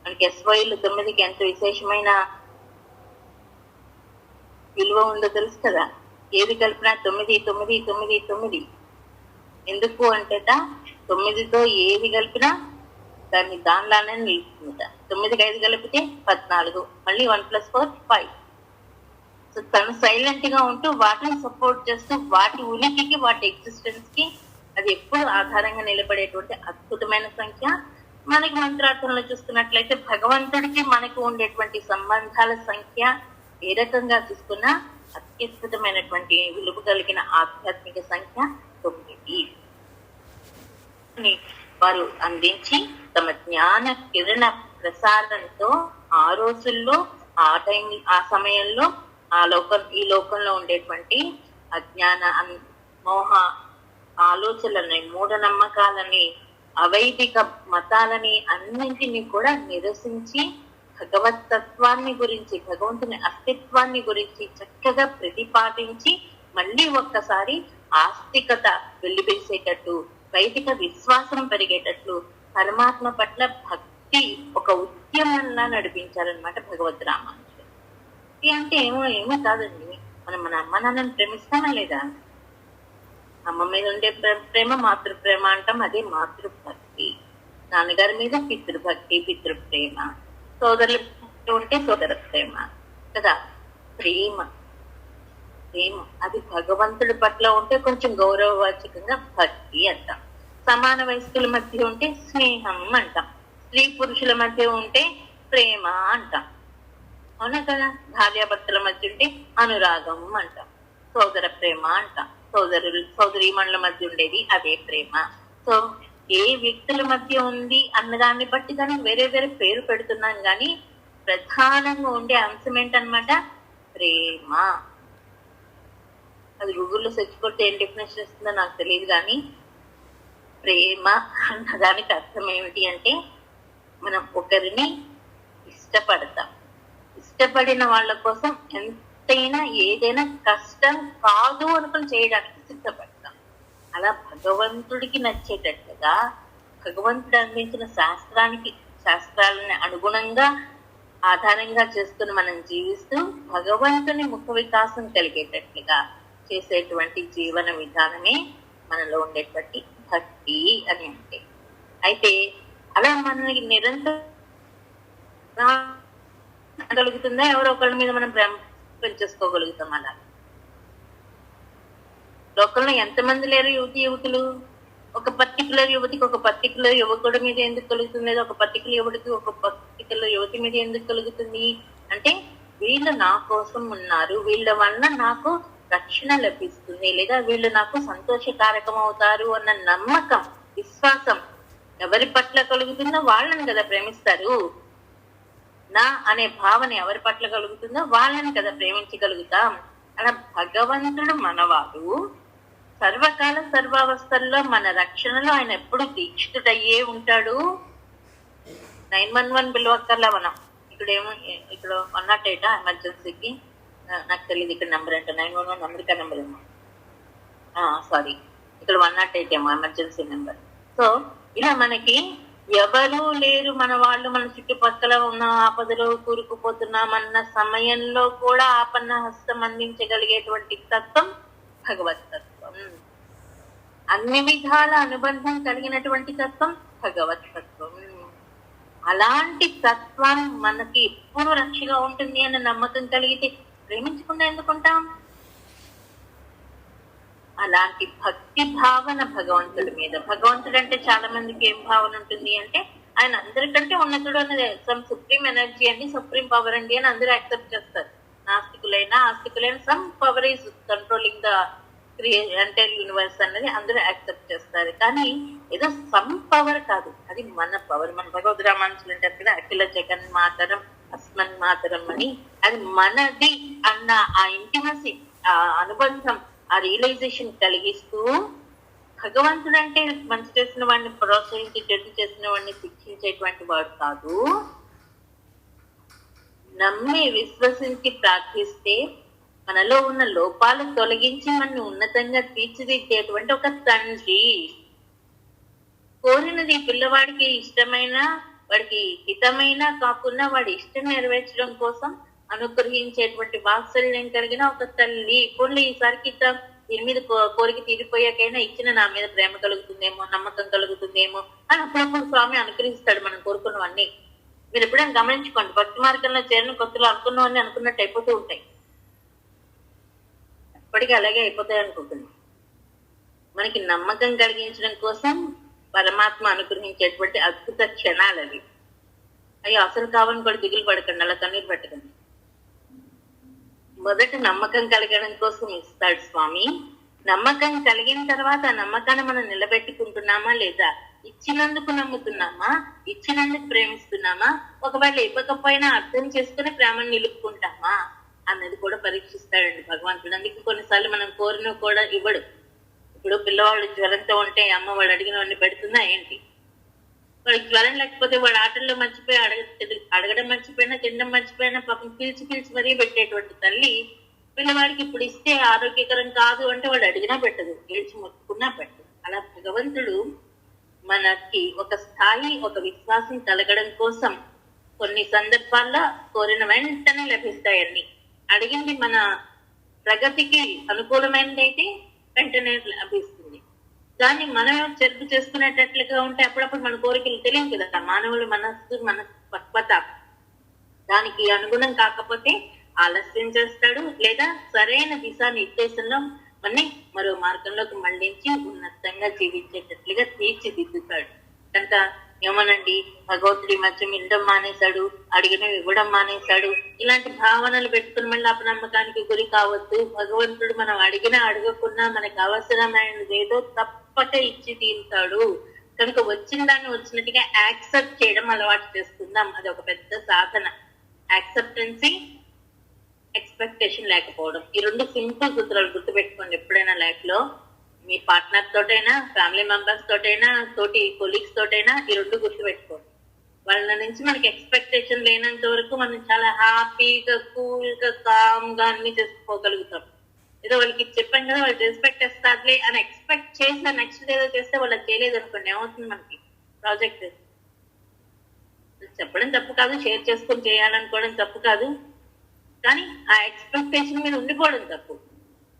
మనకి SYలు 9కి ఎంత విశేషమైన విలువ ఉందో తెలుసు కదా. ఏది కలిపినా 9 9 9 9. ఎందుకు అంటేట 9తో ఏది కలిపినా దానిలానే నిలుస్తుందట. 9కి 5 కలిపితే 14, మళ్ళీ 1 + 4 5. సో తను సైలెంట్ గా ఉంటూ వాటిని సపోర్ట్ చేస్తూ వాటి ఉనికికి, వాటి ఎగ్జిస్టెన్స్ కి అది ఎప్పుడు ఆధారంగా నిలబడేటువంటి అద్భుతమైన సంఖ్య. మనకి మంత్రార్థంలో చూస్తున్నట్లయితే భగవంతుడికి మనకు ఉండేటువంటి సంబంధాల సంఖ్య ఏ రకంగా చూసుకున్నా అత్యద్భుతమైనటువంటి విలువ కలిగిన ఆధ్యాత్మిక సంఖ్య 9. వారు అందించి తమ జ్ఞాన కిరణ ప్రసారంతో ఆ రోజుల్లో, ఆ సమయంలో ఈ లోకంలో ఉండేటువంటి అజ్ఞాన, మోహ ఆలోచనలని, మూఢనమ్మకాలని, అవైదిక మతాలని అన్నింటినీ కూడా నిరసించి భగవతత్వాన్ని గురించి, భగవంతుని అస్తిత్వాన్ని గురించి చక్కగా ప్రతిపాదించి మళ్ళీ ఒక్కసారి ఆస్తికత వెల్లిబిలిసేటట్టు, వైదిక విశ్వాసం పెరిగేటట్లు, పరమాత్మ పట్ల భక్తి ఒక ఉద్యమంలా నడిపించారనమాట భగవద్ రామానుజులు. అంటే ఏమో కాదండి, మనం మన అమ్మ నాన్నని ప్రేమిస్తామా లేదా? అమ్మ మీద ఉండే ప్రేమ మాతృప్రేమ అంటాం, అదే మాతృభక్తి. నాన్నగారి మీద పితృభక్తి, పితృప్రేమ. సోదరులు ఉంటే సోదర ప్రేమ కదా. ప్రేమ అది భగవంతుడి పట్ల ఉంటే కొంచెం గౌరవవాచకంగా భక్తి అంటాం. సమాన వయస్కుల మధ్య ఉంటే స్నేహం అంటాం. స్త్రీ పురుషుల మధ్య ఉంటే ప్రేమ అంటాం. అవునా కదా? భార్యాభర్తల మధ్య ఉంటే అనురాగం అంటాం, సోదర ప్రేమ అంటాం. సోదరీమణుల మధ్య ఉండేది అదే ప్రేమ. సో ఏ వ్యక్తుల మధ్య ఉంది అన్నదాన్ని బట్టి దానికి వేరే వేరే పేరు పెడుతున్నాం, కానీ ప్రధానంగా ఉండే అంశం ఏంటనమాట? ప్రేమ. అది గూగుల్లో సెర్చ్ కొడితే ఏం డెఫినేషన్ ఇస్తుందో నాకు తెలియదు, కానీ ప్రేమ అన్నదానికి అర్థం ఏమిటి అంటే మనం ఒకరిని ఇష్టపడతాం, ఇష్టపడిన వాళ్ళ కోసం ఎంతైనా ఏదైనా కష్టం కాదు అనుకుని చేయడానికి సిద్ధపడతాం. అలా భగవంతుడికి నచ్చేటట్లుగా భగవంతుడు అందించిన శాస్త్రాలని అనుగుణంగా ఆధారంగా చేసుకుని మనం జీవిస్తూ భగవంతుని ముఖ వికాసం కలిగేటట్లుగా చేసేటువంటి జీవన విధానమే మనలో ఉండేటువంటి భక్తి అని అంటే. అయితే అలా మనకి నిరంతరం కలుగుతుందా? ఎవరో ఒకళ్ళ మీద మనం ప్రేమ పెంచేసుకోగలుగుతాం. అలా లోకంలో ఎంతమంది లేరు యువతులు? ఒక పర్టికులర్ యువతికి ఒక పర్టికులర్ యువకుడి మీద ఎందుకు కలుగుతుంది, లేదా ఒక పర్టికులర్ యువతికి ఒక పర్టికులర్ యువతి మీద ఎందుకు కలుగుతుంది అంటే వీళ్ళు నా కోసం ఉన్నారు, వీళ్ళ వల్ల నాకు రక్షణ లభిస్తుంది, లేదా వీళ్ళు నాకు సంతోషకారకం అవుతారు అన్న నమ్మకం, విశ్వాసం ఎవరి పట్ల కలుగుతుందో వాళ్ళని కదా ప్రేమిస్తారు. నా అనే భావన ఎవరి పట్ల కలుగుతుందో వాళ్ళని కదా ప్రేమించగలుగుతాం. అలా భగవంతుడు మనవాడు, సర్వకాల సర్వావస్థల్లో మన రక్షణలో ఆయన ఎప్పుడు దీక్షితుడయ్యే ఉంటాడు. 911 పిలవక్కర్లా మనం. ఇక్కడ 108 ఎమర్జెన్సీకి, నాకు తెలియదు ఇక్కడ నెంబర్ అంటే 911 అమెరికా నెంబర్ ఏమో, సారీ ఇక్కడ 108 ఏమో ఎమర్జెన్సీ నెంబర్. సో ఇలా మనకి ఎవరూ లేరు మన వాళ్ళు, మన చుట్టుపక్కల ఉన్న ఆపదలో కూరుకుపోతున్నామన్న సమయంలో కూడా ఆపన్న హస్తం అందించగలిగేటువంటి తత్వం భగవత్ తత్వం. అన్ని విధాల అనుబంధం కలిగినటువంటి తత్వం భగవత్ తత్వం. అలాంటి తత్వం మనకి ఎప్పుడు రక్షగా ఉంటుంది అన్న నమ్మకం కలిగితే ప్రేమించకుండా ఎందుకుంటాం? అలాంటి భక్తి భావన భగవంతుడి మీద. భగవంతుడు అంటే చాలా మందికి ఏం భావన ఉంటుంది అంటే ఆయన అందరికంటే ఉన్నతుడు అన్నది సమ్ సుప్రీం ఎనర్జీ అండి, సుప్రీం పవర్ అండి అని అందరూ యాక్సెప్ట్ చేస్తారు. నాస్తికులైనా ఆస్తికులైనా some power is controlling the entire universe అన్నది అందరూ యాక్సెప్ట్ చేస్తారు. కానీ ఏదో సమ్ పవర్ కాదు, అది మన పవర్. మన భగవద్ రామానుజులు అంటారు కదా, అఖిల జగన్ మాతరం అస్మన్ మాతరం అని. అది మనది అన్న ఆ ఇంటిమసీ, ఆ అనుబంధం, ఆ రియలైజేషన్ కలిగిస్తూ భగవంతుడు అంటే మంచి చేసిన వాడిని ప్రోత్సహించి చెడు చేసిన వాడిని శిక్షించేటువంటి వాడు కాదు. నమ్మి విశ్వసించి ప్రార్థిస్తే మనలో ఉన్న లోపాలు తొలగించి మనని ఉన్నతంగా తీర్చిదిద్దేటువంటి ఒక తండ్రి. కోరినది పిల్లవాడికి ఇష్టమైన, వాడికి హితమైన కాకుండా వాడి ఇష్టం నెరవేర్చడం కోసం అనుగ్రహించేటువంటి వాత్సల్యం కలిగిన ఒక తల్లి. పోన్లే ఈసారికి దీని మీద కోరిక తీరిపోయాకైనా ఇచ్చిన నా మీద ప్రేమ కలుగుతుందేమో, నమ్మకం కలుగుతుందేమో అని అప్పుడప్పుడు స్వామి అనుగ్రహిస్తాడు మనం కోరుకున్నవన్నీ. మీరు ఎప్పుడైనా గమనించుకోండి, భక్తి మార్గంలో చేరిన కొత్తలో అనుకున్నవన్నీ అనుకున్నట్టు అయిపోతూ ఉంటాయి. ఎప్పటికీ అలాగే అయిపోతాయి అనుకుంటున్నాం. మనకి నమ్మకం కలిగించడం కోసం పరమాత్మ అనుగ్రహించేటువంటి అద్భుత క్షణాలు అవి. అయ్యో అసలు కావాలని కూడా దిగులు పడకండి, అలా కన్నీరు పెట్టకండి. మొదట నమ్మకం కలగడం కోసం ఇస్తాడు స్వామి. నమ్మకం కలిగిన తర్వాత ఆ నమ్మకాన్ని మనం నిలబెట్టుకుంటున్నామా లేదా, ఇచ్చినందుకు నమ్ముతున్నామా, ఇచ్చినందుకు ప్రేమిస్తున్నామా, ఒకవేళ ఇవ్వకపోయినా అర్థం చేసుకుని ప్రేమను నిలుపుకుంటామా అన్నది కూడా పరీక్షిస్తాడండి భగవంతుడు. అందుకే కొన్నిసార్లు మనం కోరిన కూడా ఇవ్వడు. ఇప్పుడు పిల్లవాళ్ళు జ్వరంతో ఉంటే అమ్మ వాడు అడిగినవన్నీ పెడుతుందా ఏంటి? వాడికి జ్వరం లేకపోతే వాడు ఆటల్లో మర్చిపోయి అడగడం మర్చిపోయినా, తినడం మర్చిపోయినా పాపం పిలిచి మరీ పెట్టేటువంటి తల్లి పిల్లవాడికి ఇప్పుడు ఇస్తే ఆరోగ్యకరం కాదు అంటే వాడు అడిగినా పెట్టదు, గెలిచి మొత్తుకున్నా పెట్టదు. అలా భగవంతుడు మనకి ఒక స్థాయి, ఒక విశ్వాసం కలగడం కోసం కొన్ని సందర్భాల్లో కోరిన వెంటనే లభిస్తాయన్ని. అడిగింది మన ప్రగతికి అనుకూలమైనదైతే వెంటనే లభిస్తుంది. దాన్ని మనం చెరుపు చేసుకునేటట్లుగా ఉంటే అప్పుడప్పుడు మన కోరికలు తెలియదు కదా. మానవుల మనస్సు, మన పక్వత దానికి అనుగుణం కాకపోతే ఆలస్యం చేస్తాడు, లేదా సరైన దిశా నిర్దేశంలో మనని మరో మార్గంలోకి మళ్లించి ఉన్నతంగా జీవించేటట్లుగా తీర్చిదిద్దుతాడు. కనుక ఏమోనండి భగవంతుడి మధ్య మిండడం మానేశాడు, అడిగినవి ఇవ్వడం మానేశాడు, ఇలాంటి భావనలు పెట్టుకుని మళ్ళీ అపనమ్మకానికి గురి కావద్దు. భగవంతుడు మనం అడిగినా అడగకున్నా మనకు అవసరమైనది ఏదో తప్పక ఇచ్చి తీరుతాడు కనుక వచ్చిన దాన్ని వచ్చినట్టుగా యాక్సెప్ట్ చేయడం అలవాటు చేసుకుందాం. అది ఒక పెద్ద సాధన. యాక్సెప్టెన్సీ, ఎక్స్పెక్టేషన్ లేకపోవడం, ఈ రెండు సింపుల్ సూత్రాలు గుర్తుపెట్టుకోండి ఎప్పుడైనా లైఫ్ లో. మీ పార్ట్నర్ తోటైనా, ఫ్యామిలీ మెంబర్స్ తోటైనా, తోటి కొలీగ్స్ తోటైనా ఈ రెండు గుర్తుపెట్టుకోండి. వాళ్ళ నుంచి మనకి ఎక్స్పెక్టేషన్ లేనంత వరకు మనం చాలా హ్యాపీగా, కూల్ గా, కామ్ గా అన్ని చేసుకోగలుగుతాం. ఏదో వాళ్ళకి చెప్పాం కదా వాళ్ళు చేసి పెట్టేస్తారులే అని ఎక్స్పెక్ట్ చేసిన నెక్స్ట్ ఏదో చేస్తే వాళ్ళకి చేయలేదు అనుకోండి, ఏమవుతుంది మనకి ప్రాజెక్ట్. చెప్పడం తప్పు కాదు, షేర్ చేసుకొని చేయాలనుకోవడం తప్పు కాదు, కానీ ఆ ఎక్స్పెక్టేషన్ మీద ఉండిపోవడం తప్పు.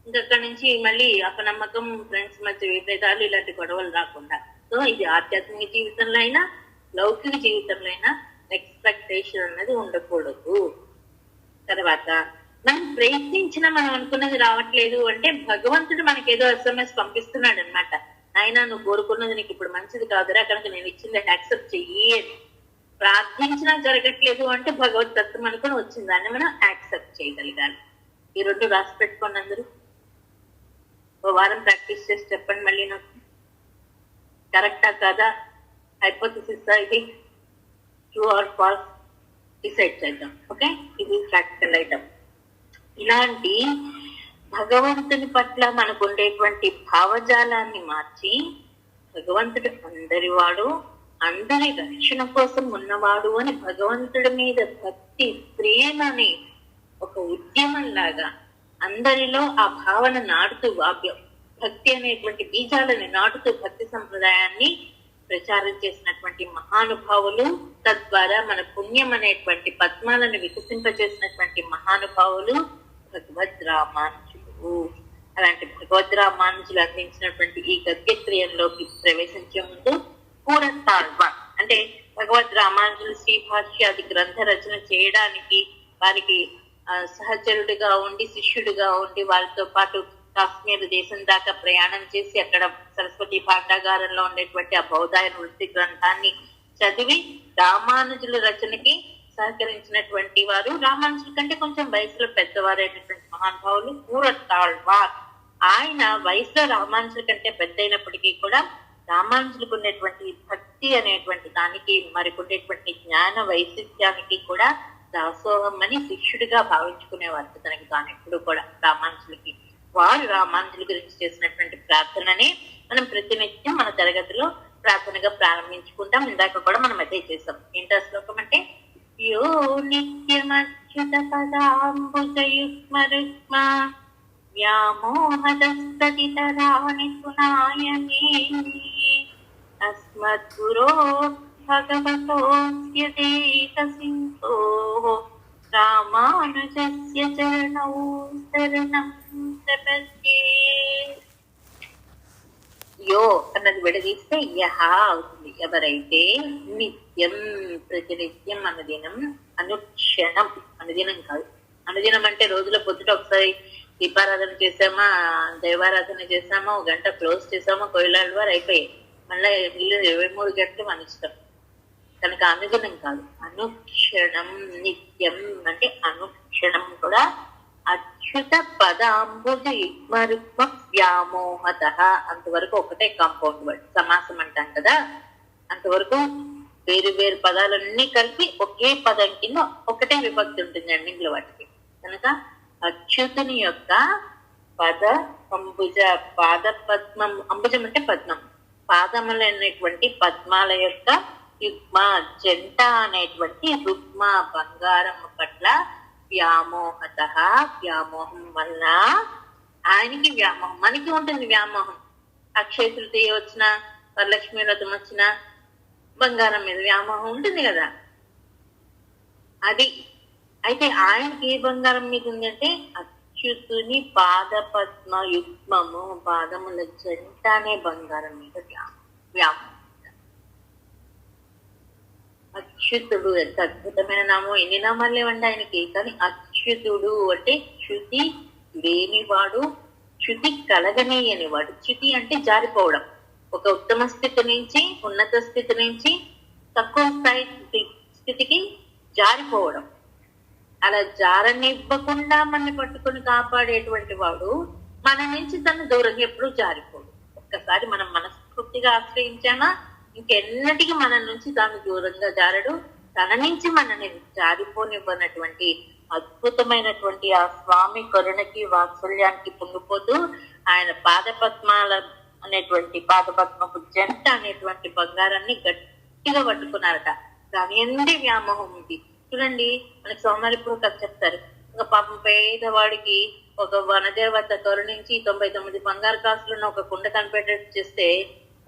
ఇంకక్కడి నుంచి మళ్ళీ అపనమ్మకం, ఫ్రెండ్స్ మధ్య విభేదాలు, ఇలాంటి గొడవలు రాకుండా. సో ఇది ఆధ్యాత్మిక జీవితంలో అయినా లౌకిక జీవితంలో అయినా ఎక్స్పెక్టేషన్ అన్నది ఉండకూడదు. తర్వాత మనం ప్రయత్నించినా మనం అనుకున్నది రావట్లేదు అంటే భగవంతుడు మనకి ఏదో SMS పంపిస్తున్నాడు అనమాట. ఆయన నువ్వు కోరుకున్నది నీకు ఇప్పుడు మంచిది కాదురా కనుక నేను ఇచ్చింది యాక్సెప్ట్ చెయ్యి అని. ప్రార్థించినా జరగట్లేదు అంటే భగవత్ తత్వం అనుకుని వచ్చిన దాన్ని మనం యాక్సెప్ట్ చేయగలగాలి. ఈ రెండు రాసి పెట్టుకోండి అందరూ. ఓ వారం ప్రాక్టీస్ చేసి చెప్పండి మళ్ళీ నాకు కరెక్టా కాదా, హైపోథిసిస్ ఇది, ట్రూ ఆర్ ఫాల్స్ డిసైడ్ చేద్దాం. ఓకే, ఇది ప్రాక్టికల్ ఐటమ్. ఇలాంటి భగవంతుని పట్ల మనకు ఉండేటువంటి భావజాలాన్ని మార్చి భగవంతుడు అందరివాడు, అందరి రక్షణ కోసం ఉన్నవాడు అని భగవంతుడి మీద భక్తి, ప్రేమని ఒక ఉద్యమం లాగా అందరిలో ఆ భావన నాటుతూ, భక్తి అనేటువంటి బీజాలని నాటుతూ భక్తి సంప్రదాయాన్ని ప్రచారం చేసినటువంటి మహానుభావులు, తద్వారా మన పుణ్యం అనేటువంటి పద్మాలను వికసింపజేసినటువంటి మహానుభావులు భగవద్ రామానుజులు. అలాంటి భగవద్ రామానుజులు అందించినటువంటి ఈ గద్యత్రయంలోకి ప్రవేశించే ముందు కూరతాళ్వార్ అంటే భగవద్ రామానుజులు శ్రీభాష్యాది గ్రంథ రచన చేయడానికి వారికి సహచరుడిగా ఉండి, శిష్యుడిగా ఉండి, వారితో పాటు కాశ్మీర్ దేశం దాకా ప్రయాణం చేసి అక్కడ సరస్వతి భాండాగారంలో ఉండేటువంటి ఆ బౌధాయన వృత్తి గ్రంథాన్ని చదివి రామానుజుల రచనకి సహకరించినటువంటి వారు, రామానుజుల కంటే కొంచెం వయసులో పెద్దవారైనటువంటి మహానుభావులు కూరతాళ్వార్. ఆయన వయసులో రామానుజుల కంటే పెద్ద అయినప్పటికీ కూడా రామానుజులకు ఉండేటువంటి భక్తి అనేటువంటి దానికి, మరికి ఉండేటువంటి జ్ఞాన వైశిష్ట్యానికి కూడా దాసోహం అని శిష్యుడిగా భావించుకునేవారు తనకి తాను ఎప్పుడు కూడా రామానుజులకి. వారు రామానుజుల గురించి చేసినటువంటి ప్రార్థనని మనం ప్రతినిత్యం మన తరగతిలో ప్రార్థనగా ప్రారంభించుకుంటాం. ఇందాక కూడా మనం అదే చేసాం. ఏంటో శ్లోకం అంటే యో నిత్యమచ్యుత పదాంబుజయుగ్మ వ్యామోహదస్తదితరాణి సునాయనే అస్మద్గురో భగవతోస్య దేకసింహోః రామానుజస్య చరణౌ శరణం ప్రపద్యే. యో అన్నది విడదీస్తే యహ అవుతుంది. ఎవరైతే నిత్యం, ప్రతినిత్యం, అనుదినం, అనుక్షణం, అనుదినం కాదు, అనుదినం అంటే రోజులో పొద్దుట ఒకసారి దీపారాధన చేసామా, దైవారాధన చేసామా, ఒక గంట క్లోజ్ చేసామా, కొయిలాడు వారు అయిపోయాయి. మళ్ళీ 23 గంటలు మన ఇష్టం కనుక అనుగుణం కాదు, అనుక్షణం. నిత్యం అంటే అనుక్షణం కూడా అచ్యుత పదాంబుజ యుగ్మ వ్యామోహత అంతవరకు ఒకటే కాంపౌండ్ వర్డ్, సమాసం అంటాం కదా, అంతవరకు వేరు వేరు పదాలన్నీ కలిపి ఒకే పదం కింద ఒకటే విభక్తి ఉంటుంది ఎండింగ్ లో వాటికి. కనుక అచ్యుతుని యొక్క పద అంబుజ, పాద పద్మం, అంబుజం అంటే పద్మం, పాదములు అనేటువంటి పద్మాల యొక్క యుగ్మ జంట అనేటువంటి రుగ్మ బంగారం పట్ల వ్యామోహత, వ్యామోహం వల్ల ఆయనకి వ్యామోహం, మనకి ఉంటుంది వ్యామోహం. అక్షయ తృతీయ వచ్చిన, వరలక్ష్మి వ్రతం వచ్చిన బంగారం మీద వ్యామోహం ఉంటుంది కదా, అది. అయితే ఆయనకి ఏ బంగారం మీద ఉంది అంటే అచ్యుతుని పాద పద్మ యుగ్మము, పాదముల జంట అనే బంగారం మీద వ్యామోహం. అచ్యుతుడు ఎంత అద్భుతమైన నామం, ఎన్ని నామాలు లేవండి ఆయనకి. కానీ అచ్యుతుడు అంటే చ్యుతి లేనివాడు, చ్యుతి కలగనేయనివాడు. చ్యుతి అంటే జారిపోవడం, ఒక ఉత్తమ స్థితి నుంచి, ఉన్నత స్థితి నుంచి తక్కువ స్థాయి స్థితికి జారిపోవడం. అలా జారనివ్వకుండా మనని పట్టుకుని కాపాడేటువంటి వాడు మన నుంచి తను దూరంగా ఎప్పుడూ జారిపోడు. ఒక్కసారి మనం మనస్ఫూర్తిగా ఆశ్రయించామా ఇంకెన్నటికీ మన నుంచి తాను దూరంగా జారడు. తన నుంచి మనని జారిపోనివ్వనటువంటి అద్భుతమైనటువంటి ఆ స్వామి కరుణకి వాత్సల్యానికి పొంగిపోతూ ఆయన పాదపద్మాల అనేటువంటి పాదపద్మపు జంట అనేటువంటి బంగారాన్ని గట్టిగా పట్టుకున్నారట. దాని ఎందే వ్యామోహం ఉంది. చూడండి, మనకి సోమవారి ఇప్పుడు కథ చెప్తారు. ఇంకా పాపం పేదవాడికి ఒక వనదేవత కరుణించి 99 బంగారు కాసులను ఒక కుండ కనిపెట్టేట్టు చేస్తే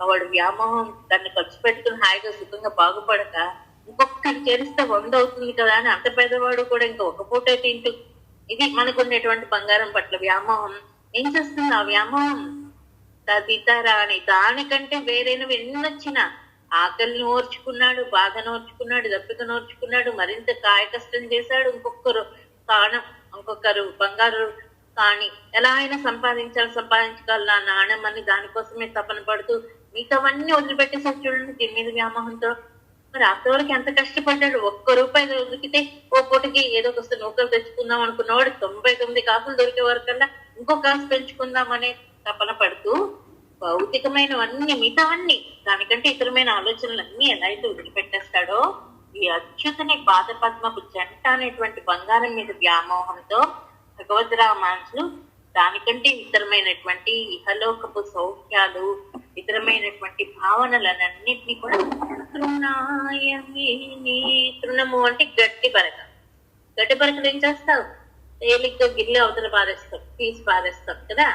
వాడు వ్యామోహం దాన్ని ఖర్చు పెట్టుకుని హాయిగా సుఖంగా బాగుపడక ఇంకొకటి చేరిస్తే 100 అవుతుంది కదా అని అంత పేదవాడు కూడా ఇంకా ఒక పూటే తింటూ, ఇది మనకున్నటువంటి బంగారం పట్ల వ్యామోహం ఏం చేస్తుంది? ఆ వ్యామోహం తదితరా అని దానికంటే వేరైనవి ఎన్నొచ్చినా ఆకలిని ఓర్చుకున్నాడు, బాధను ఓర్చుకున్నాడు, దప్పికను ఓర్చుకున్నాడు, మరింత కాయ కష్టం చేశాడు. ఇంకొకరు బంగారు కానీ ఎలా అయినా సంపాదించగల నాణ్యం అని దానికోసమే తపన పడుతూ మిగతావన్నీ వదిలిపెట్టేసారు. చూడండి దీని మీద వ్యామోహంతో. మరి అంతవరకు ఎంత కష్టపడ్డాడు. ₹1 దొరికితే ఓ పూటకి ఏదో ఒక నూకలు తెచ్చుకుందాం అనుకున్నవాడు 99 కాసులు దొరికే వరకల్లా ఇంకో కాసు పెంచుకుందామనే తపన పడుతూ భౌతికమైనవన్నీ మిగతావన్నీ దానికంటే ఇతరమైన ఆలోచనలన్నీ ఎలా అయితే వదిలిపెట్టేస్తాడో ఈ అచ్యుతని పాదపద్మపు జంట అనేటువంటి బంగారం మీద వ్యామోహంతో భగవద్ రామానుజులు దానికంటే ఇతరమైనటువంటి ఇహలోకపు సౌఖ్యాలు, ఇతరమైనటువంటి భావనలన్నింటినీ కూడా తృణము అంటే గట్టి పరక. గట్టి పరకలు ఏం చేస్తావు? తేలిగ్గా గిల్లి అవతల పారేస్తాం, తీసి పారేస్తాం కదా.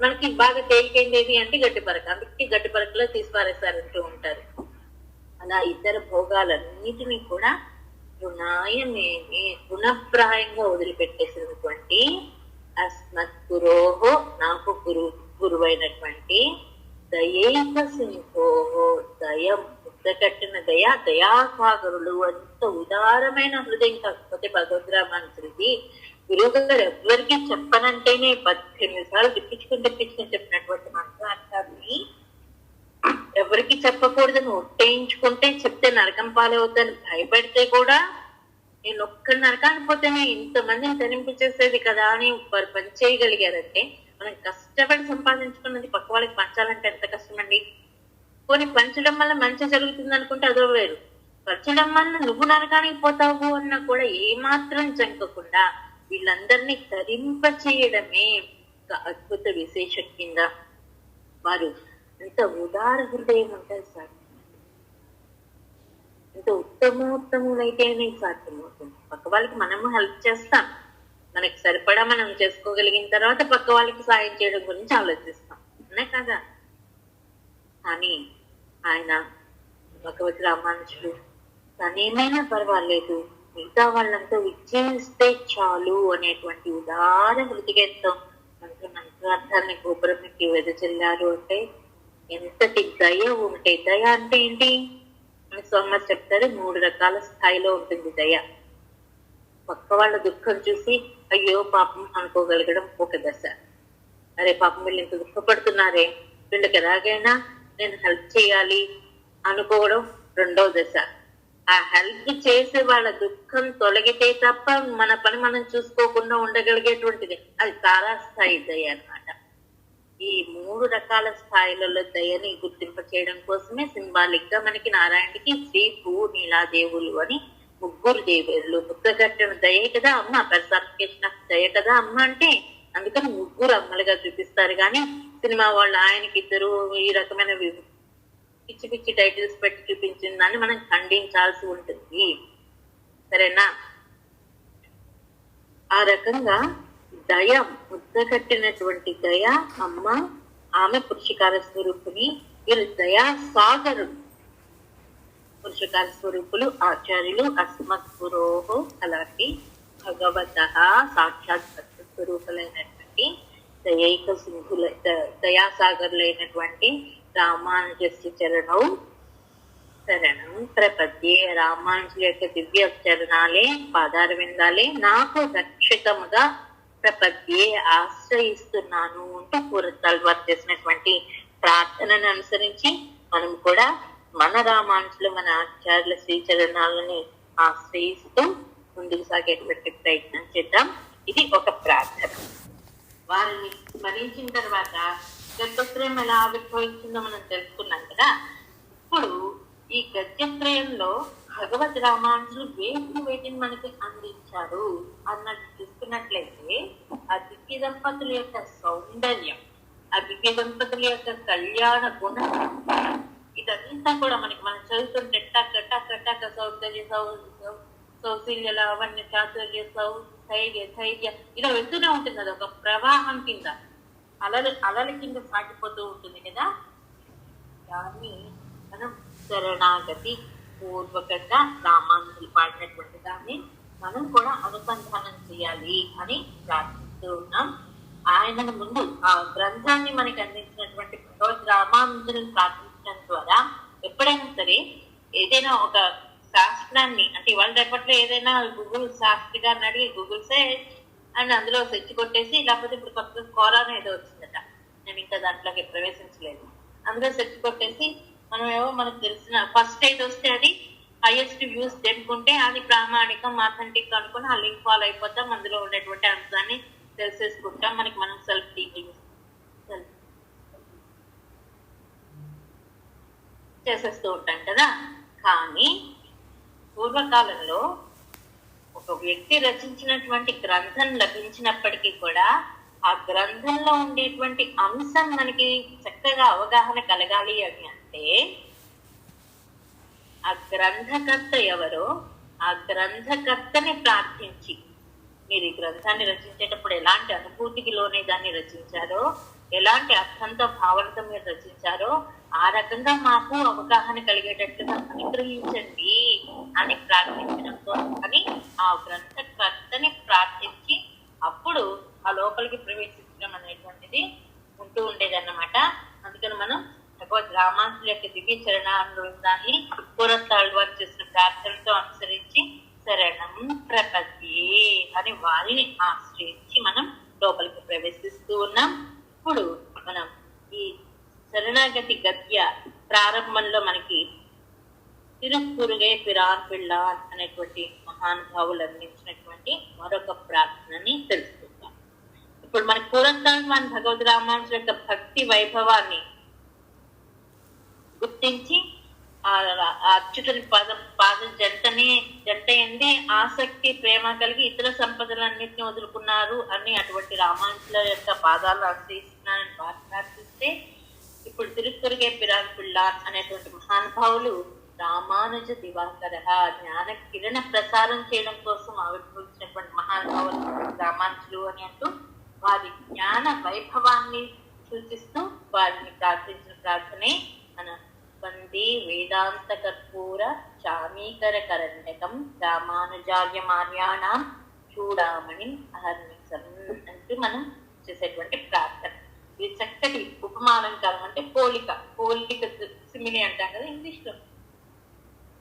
మనకి బాగా తేలికైంది అంటే గట్టి పరక, అందుకే గట్టి పరకలో తీసి పారేస్తారంటూ ఉంటారు. అలా ఇతర భోగాలన్నిటినీ కూడా రుణప్రాయంగా వదిలిపెట్టేసినటువంటి అస్మత్ గురోహో నాకు గురువైనటువంటి దయైక సింహోహో దయ ముద్దకట్టిన దయాసాగరులు అంత ఉదారమైన హృదయం కాకపోతే భగవద్ రామానుజుడిది. గురువు గారు ఎవరికి చెప్పనంటేనే 18 సార్లు తెప్పించుకుని చెప్పినటువంటి మంత్రార్థాన్ని ఎవరికి చెప్పకూడదని ఒట్టేయించుకుంటే చెప్తే నరకం పాలవుద్దని భయపెడితే కూడా నేను ఒక్క నరకానికి పోతేనే ఇంతమందిని తరింపించేసేది కదా అని వారు పని చేయగలిగారంటే మనం కష్టపడి సంపాదించుకున్నది పక్క వాళ్ళకి పంచాలంటే ఎంత కష్టమండి. పోనీ పంచడం వల్ల మంచి జరుగుతుంది అనుకుంటే అదో వేరు. పంచడం వల్ల నువ్వు నరకానికి పోతావు అన్నా కూడా ఏమాత్రం జంకకుండా వీళ్ళందరినీ తరింప చేయడమే ఒక అద్భుత విశేషం కింద వారు ఎంత ఉదార హృదయం ఉంటుంది సార్. ఎంత ఉత్తమోత్తములైతేనే సాధ్యమవుతుంది. పక్క వాళ్ళకి మనము హెల్ప్ చేస్తాం, మనకి సరిపడా మనం చేసుకోగలిగిన తర్వాత పక్క వాళ్ళకి సాయం చేయడం గురించి ఆలోచిస్తాం, అనే కదా. కానీ ఆయన భగవద్ రామానుజుడు తనేమైనా పర్వాలేదు మిగతా వాళ్ళంతా విజయిస్తే చాలు అనేటువంటి ఉదార హృదయంతో మంత్రార్థాన్ని గోపురం ఎక్కి వెదజల్లారు. అంటే ఎంతటి దయ ఉంటే, దయ అంటే ఏంటి మన స్వామి చెప్తారు 3 రకాల స్థాయిలో ఉంటుంది దయ. పక్క వాళ్ళ దుఃఖం చూసి అయ్యో పాపం అనుకోగలగడం ఒక దశ. అరే పాపం వీళ్ళు ఇంత దుఃఖపడుతున్నారే, వీళ్ళకి ఎలాగైనా నేను హెల్ప్ చేయాలి అనుకోవడం 2వ దశ. ఆ హెల్ప్ చేసే వాళ్ళ దుఃఖం తొలగితే తప్ప మన పని మనం చూసుకోకుండా ఉండగలిగేటువంటిది అది తారాస్థాయి దయ అన్నమాట. ఈ 3 రకాల స్థాయిలలో దయని గుర్తింప చేయడం కోసమే సింబాలిక్ గా మనకి నారాయణుడికి శ్రీ భూ నీలాదేవులు అని 3 దేవేరులు. ముద్దగట్టిన దయ కదా అమ్మ, పర్సాఫికేషన్ ఆఫ్ దయ కదా అమ్మ అంటే అందుకని 3 అమ్మలుగా చూపిస్తారు. కానీ సినిమా వాళ్ళు ఆయనకి 2 ఈ రకమైన పిచ్చి పిచ్చి టైటిల్స్ పెట్టి చూపించిందని మనం ఖండించాల్సి ఉంటుంది. సరేనా? ఆ రకంగా దయ ముద్దగట్టినటువంటి దయ అమ్మ, ఆమె పురుషకార స్వరూపుని. వీరు దయా సాగరుడు, పురుషకార స్వరూపులు ఆచార్యులు అస్మత్ గురోహో. అలాంటి భగవత సాక్షాత్ స్వరూపులైనటువంటి దయైక సింధుల దయాసాగరులైనటువంటి రామానుజస్య చరణం శరణం ప్రపద్యే. రామానుజుల యొక్క దివ్య చరణాలే, పాదార విందాలే నాకు రక్షితముగా ప్రపద్యే ఆశ్రయిస్తున్నాను అంటూ పూర్వతల్వార్ చేసినటువంటి ప్రార్థనను అనుసరించి మనం కూడా మన రామానుజులు మన ఆచార్యుల శ్రీచరణాలని ఆశ్రయిస్తూ ముందుకు సాగేటువంటి ప్రయత్నం చేద్దాం. ఇది ఒక ప్రార్థన. వారిని స్మరించిన తర్వాత గద్యత్రయం ఎలా ఆవిర్భవించిందో మనం తెలుసుకున్నాం కదా. ఇప్పుడు ఈ గద్యత్రయంలో భగవద్ రామానుజులు వేటిని మనకి అందించారు అన్నట్టు చూసుకున్నట్లయితే ఆ దివ్య దంపతుల యొక్క సౌందర్యం, ఆ దివ్య దంపతుల యొక్క కళ్యాణ గుణం, ఇదంతా కూడా మనం చదువుతుంటే టక సౌందర్య సౌశల్య లావణ్య చాతుర్య ధైర్య ఇలా వెళ్తూనే ఉంటుంది. అది ఒక ప్రవాహం కింద అలల కింద సాగిపోతూ ఉంటుంది కదా. దాన్ని మనం శరణాగతి పూర్వకంగా రామానుజులు పాడినటువంటి దాన్ని మనం కూడా అనుసంధానం చేయాలి అని ప్రార్థిస్తూ ఉన్నాం. ఆయన ముందు ఆ గ్రంథాన్ని మనకి అందించినటువంటి భగవద్ రామానుజులను ప్రార్థించడం ద్వారా ఎప్పుడైనా సరే ఏదైనా ఒక శాస్త్రాన్ని, అంటే ఇవాళ రేపట్లో ఏదైనా గూగుల్ శాస్త్రి గారిని అడిగి గూగుల్ సెర్చ్ అని అందులో సెర్చ్ కొట్టేసి, లేకపోతే ఇప్పుడు కొత్త కోరాను ఏదో వచ్చిందట, నేను ఇంకా దాంట్లోకి ప్రవేశించలేదు, అందులో సెర్చ్ కొట్టేసి మనకు తెలిసిన ఫస్ట్ ఏది వస్తే అది హైయెస్ట్ వ్యూస్ తెనుకుంటే అది ప్రామాణికం ఆథెంటిక్ అనుకుని ఆ లింక్ ఫాలో అయిపోతాం. అందులో ఉండేటువంటి అంశాన్ని తెలిసేసుకుంటాం. మనం సెల్ఫ్ టీచింగ్ చేసేస్తూ ఉంటాం కదా. కానీ పూర్వకాలంలో ఒక వ్యక్తి రచించినటువంటి గ్రంథం లభించినప్పటికీ కూడా ఆ గ్రంథంలో ఉండేటువంటి అంశం మనకి చక్కగా అవగాహన కలగాలి అని అంటే ఆ గ్రంథకర్త ఎవరో ఆ గ్రంథకర్తని ప్రార్థించి, మీరు ఈ గ్రంథాన్ని రచించేటప్పుడు ఎలాంటి అనుభూతికి లోనే దాన్ని రచించారో, ఎలాంటి అర్థంతో భావనతో మీరు రచించారో ఆ రకంగా మాకు అవగాహన కలిగేటట్టుగా అనుగ్రహించండి అని ప్రార్థించడంతో అని ఆ గ్రంథకర్తని ప్రార్థించి అప్పుడు ఆ లోపలికి ప్రవేశించడం అనేటువంటిది ఉంటూ ఉండేదన్నమాట. అందుకని మనం భగవద్ రామానుజుల యొక్క దివ్య చరణాన్ని పూర్వతాళ్ళు వారు చేసిన ప్రార్థనతో అనుసరించి శరణం ప్రపద్యే అని వారిని ఆశ్రయించి మనం లోపలికి ప్రవేశిస్తూ ఉన్నాం. ఇప్పుడు మనం ఈ శరణాగతి గద్య ప్రారంభంలో మనకి తిరుక్కురుగై పిరాన్ పిళ్ళాన్ అనేటువంటి మహానుభావులు అందించినటువంటి మరొక ప్రార్థనని తెలుసుకుందాం. ఇప్పుడు మనకి పూర్వతాళ్ళు మన భగవద్ రామానుజుల యొక్క భక్తి వైభవాన్ని గుర్తించి ఆ అచ్యుతుని పాద జంట ఎంది ఆసక్తి ప్రేమ కలిగి ఇతర సంపదలన్నింటినీ వదులుకున్నారు అని అటువంటి రామానుజుల యొక్క పాదాలు ఆశ్రయిస్తున్నారని ప్రార్థిస్తే, ఇప్పుడు తిరుక్కురుగే పిరాన్ పిళ్ళాన్ అనేటువంటి మహానుభావులు రామానుజ దివాకర జ్ఞాన కిరణ ప్రసారం చేయడం కోసం ఆవిర్భవించినటువంటి మహానుభావులు రామానుజులు అని అంటూ వారి జ్ఞాన వైభవాన్ని సూచిస్తూ వారిని ప్రార్థించిన ప్రార్థనే మన వందే వేదాంత కర్పూర చామీకర కరణ్యకం రామానుజార్య మార్యాణం చూడామణి అహర్నిశం అంటూ మనం చేసేటువంటి ప్రార్థన. ఇది చక్కటి ఉపమాలంకారం, అంటే పోలిక సిమిలి అంటాం కదా ఇంగ్లీష్ లో.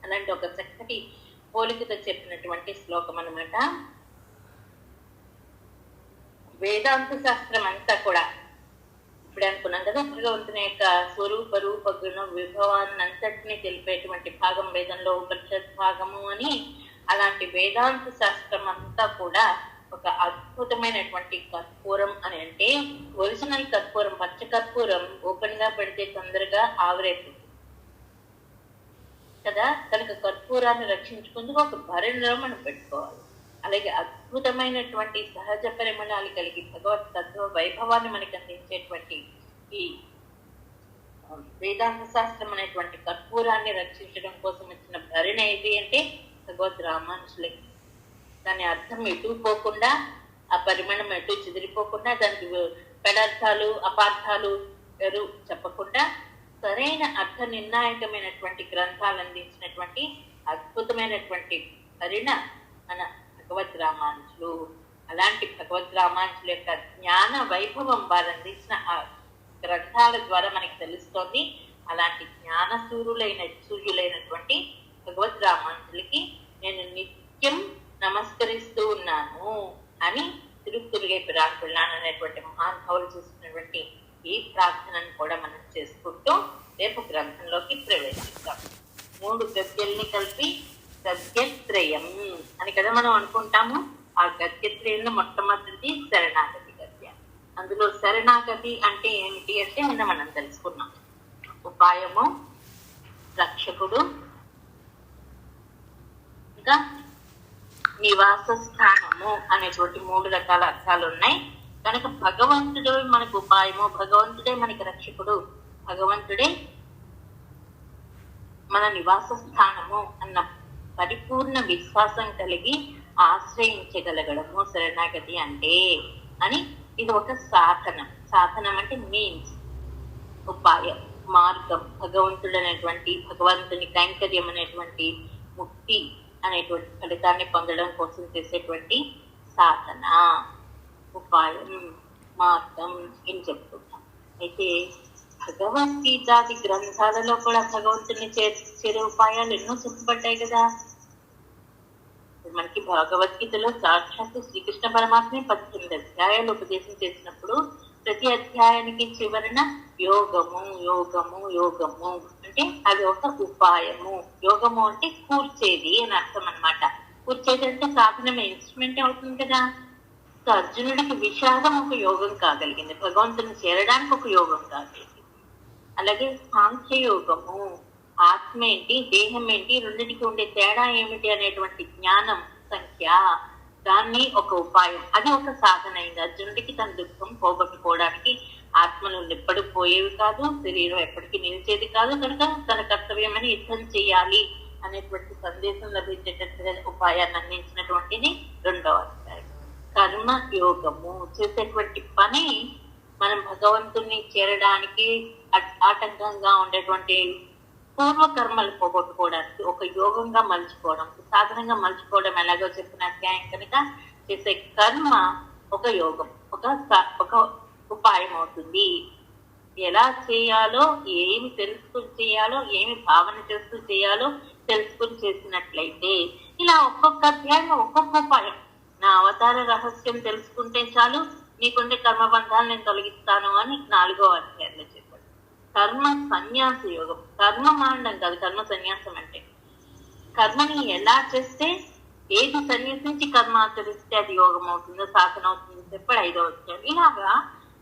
అలాంటి ఒక చక్కటి పోలికతో చెప్పినటువంటి శ్లోకం అన్నమాట. వేదాంత శాస్త్రం అంతా కూడా ఇప్పుడు అనుకున్నాం కదా, భగవంతుని యొక్క స్వరూప రూప గుణ విభవాన్ని అంతటినీ తెలిపేటువంటి భాగం వేదంలో ఉపనిషత్ భాగము అని. అలాంటి వేదాంత శాస్త్రం అంతా కూడా ఒక అద్భుతమైనటువంటి కర్పూరం అని, అంటే ఒరిజినల్ కర్పూరం, పచ్చ కర్పూరం ఓపెన్ గా పెడితే తొందరగా ఆవిరైపోతుంది కదా. కనుక కర్పూరాన్ని రక్షించుకుందుకు ఒక భరణలో మనం పెట్టుకోవాలి. అలాగే అద్భుతమైనటువంటి సహజ పరిమళాలు కలిగి భగవత్ తత్వ వైభవాన్ని మనకి అందించేటువంటి ఈ వేదాంత శాస్త్రం అనేటువంటి కర్పూరాన్ని రక్షించడం కోసం వచ్చిన భరణ ఏది అంటే భగవద్ రామానుజులకి. దాని అర్థం ఎటు పోకుండా, ఆ పరిమాణం ఎటు చెదిరిపోకుండా, దానికి పెడార్థాలు అపార్థాలు ఎవరు చెప్పకుండా సరైన అర్థ నిర్ణాయకమైనటువంటి గ్రంథాలు అందించినటువంటి అద్భుతమైనటువంటి పరిణ మన భగవద్ రామానుజులు. అలాంటి భగవద్ రామానుజుల యొక్క జ్ఞాన వైభవం వారు అందించిన ఆ గ్రంథాల ద్వారా మనకి తెలుస్తోంది. అలాంటి జ్ఞాన సూర్యులైనటువంటి భగవద్ రామానుజులకి నేను నిత్యం నమస్కరిస్తూ ఉన్నాను అని తిరుక్కురుగే పిరాన్ పిళ్ళాన్ అనేటువంటి మహానుభావులు చేస్తున్నటువంటి ఈ ప్రార్థనను కూడా మనం చేసుకుంటూ రేపు గ్రంథంలోకి ప్రవేశిస్తాం. 3 గద్యల్ని కలిపి గద్యత్రయం అని కదా మనం అనుకుంటాము. ఆ గద్యత్రయంలో మొట్టమొదటిది శరణాగతి గద్య. అందులో శరణాగతి అంటే ఏమిటి అంటే నిన్న మనం తెలుసుకున్నాం. ఉపాయము, రక్షకుడు, ఇంకా నివాస స్థానము అనేటువంటి 3 రకాల అర్థాలు ఉన్నాయి. కనుక భగవంతుడే మనకు ఉపాయము, భగవంతుడే మనకి రక్షకుడు, భగవంతుడే మన నివాస స్థానము అన్న పరిపూర్ణ విశ్వాసం కలిగి ఆశ్రయించగలగడము శరణాగతి అంటే అని. ఇది ఒక సాధనం. సాధనం అంటే మీన్స్, ఉపాయం, మార్గం, భగవంతుడు అనేటువంటి భగవంతుని కైంకర్యం అనేటువంటి ముక్తి అనేటువంటి ఫలితాన్ని పొందడం కోసం చేసేటువంటి సాధన, ఉపాయం, మార్గం అని చెప్పుకుంటాం. అయితే భగవద్గీతాది గ్రంథాలలో కూడా భగవంతుని చేరే ఉపాయాలు ఎన్నో చెప్పబడ్డాయి కదా. మనకి భగవద్గీతలో సాక్షాత్తు శ్రీకృష్ణ పరమాత్మే 18 అధ్యాయాలు ఉపదేశం చేసినప్పుడు ప్రతి అధ్యాయానికి చివరన యోగము యోగము యోగము అంటే అది ఒక ఉపాయము. యోగము అంటే కూర్చేది అని అర్థం అన్నమాట. కూర్చేది అంటే సాధనమే, ఇన్స్ట్రుమెంట్ అవుతుంది కదా. సో అర్జునుడికి విషాదం ఒక యోగం కాగలిగింది, భగవంతుని చేరడానికి ఒక యోగం కాగలిగింది. అలాగే సాంఖ్య యోగము, ఆత్మ ఏంటి దేహం ఏంటి రెండింటికి ఉండే తేడా ఏమిటి అనేటువంటి జ్ఞానం, సంఖ్య, దాన్ని ఒక ఉపాయం, అది ఒక సాధన అయింది. అర్జునుడికి తన దుఃఖం పోగొట్టుకోవడానికి ఆత్మలు ఎప్పుడు పోయేవి కాదు, శరీరం ఎప్పటికీ నిలిచేది కాదు, కనుక తన కర్తవ్యమని యుద్ధం చేయాలి అనేటువంటి సందేశం లభించేటట్టుగా ఉపాయాన్ని అందించినటువంటిది 2వ అధ్యాయం. కర్మ యోగము, చేసేటువంటి పని మనం భగవంతుని చేరడానికి ఆటంకంగా ఉండేటువంటి పూర్వకర్మలు పోగొట్టుకోవడానికి ఒక యోగంగా మలుచుకోవడం, సాధనంగా మలుచుకోవడం ఎలాగో చెప్పిన అధ్యాయం కనుక చేసే కర్మ ఒక యోగం, ఒక ఉపాయం అవుతుంది. ఎలా చేయాలో, ఏమి తెలుసుకుని చేయాలో, ఏమి భావన చేస్తూ చేయాలో తెలుసుకుని చేసినట్లయితే ఇలా ఒక్కొక్క అధ్యాయంలో ఒక్కొక్క ఉపాయం. నా అవతార రహస్యం తెలుసుకుంటే చాలు, నీకుండే కర్మబంధాలు నేను తొలగిస్తాను అని 4వ అధ్యాయంలో చెప్పాడు. కర్మ సన్యాస యోగం, కర్మ మాండం కాదు, కర్మ సన్యాసం అంటే కర్మని ఎలా చేస్తే, ఏది సన్యాసించి కర్మ ఆచరిస్తే అది యోగం అవుతుందో, సాధన అవుతుందో చెప్పాడు 5వ అధ్యాయం. ఇలాగా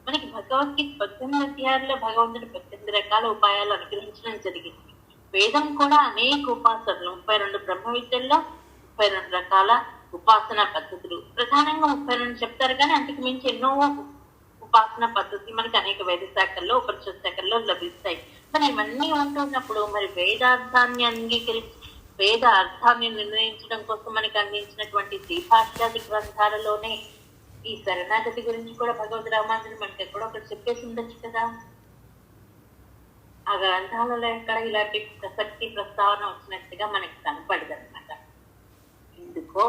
మనకి భగవద్గీత 18 అధ్యాయాల్లో భగవంతుడు 18 రకాల ఉపాయాలు అనుగ్రహించడం జరిగింది. వేదం కూడా అనేక ఉపాసనలు, 32 బ్రహ్మ విద్యల్లో 32 రకాల ఉపాసన పద్ధతులు, ప్రధానంగా 32 చెప్తారు కానీ అంతకు మించి ఎన్నో ఉపాసన పద్ధతులు మనకి అనేక వేద శాఖల్లో, ఉపనిషత్ శాఖల్లో లభిస్తాయి. మరి ఇవన్నీ ఉంటున్నప్పుడు మరి వేదార్థాన్ని వేద అర్థాన్ని నిర్ణయించడం కోసం మనకి అందించినటువంటి శ్రీభాష్యాది గ్రంథాలలోనే ఈ శరణాగతి గురించి కూడా భగవద్ రామానుజుడు మనకి ఎక్కడో ఒకటి చెప్పేసి ఉండొచ్చు కదా. ఆ గ్రంథాలలో ఎక్కడ ఇలాంటి ప్రసక్తి ప్రస్తావన వచ్చినట్టుగా మనకి కనపడదు అనమాట. ఎందుకో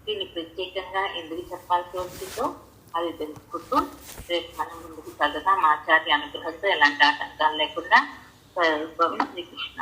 దీన్ని ప్రత్యేకంగా ఎందుకు చెప్పాల్సి వచ్చిందో అది తెలుసుకుంటూ రేపు మనం ముందుకు చదువుతాం. ఆచార్య అనుగ్రహంతో ఎలాంటి ఆటంకాలు లేకుండా శ్రీకృష్ణ.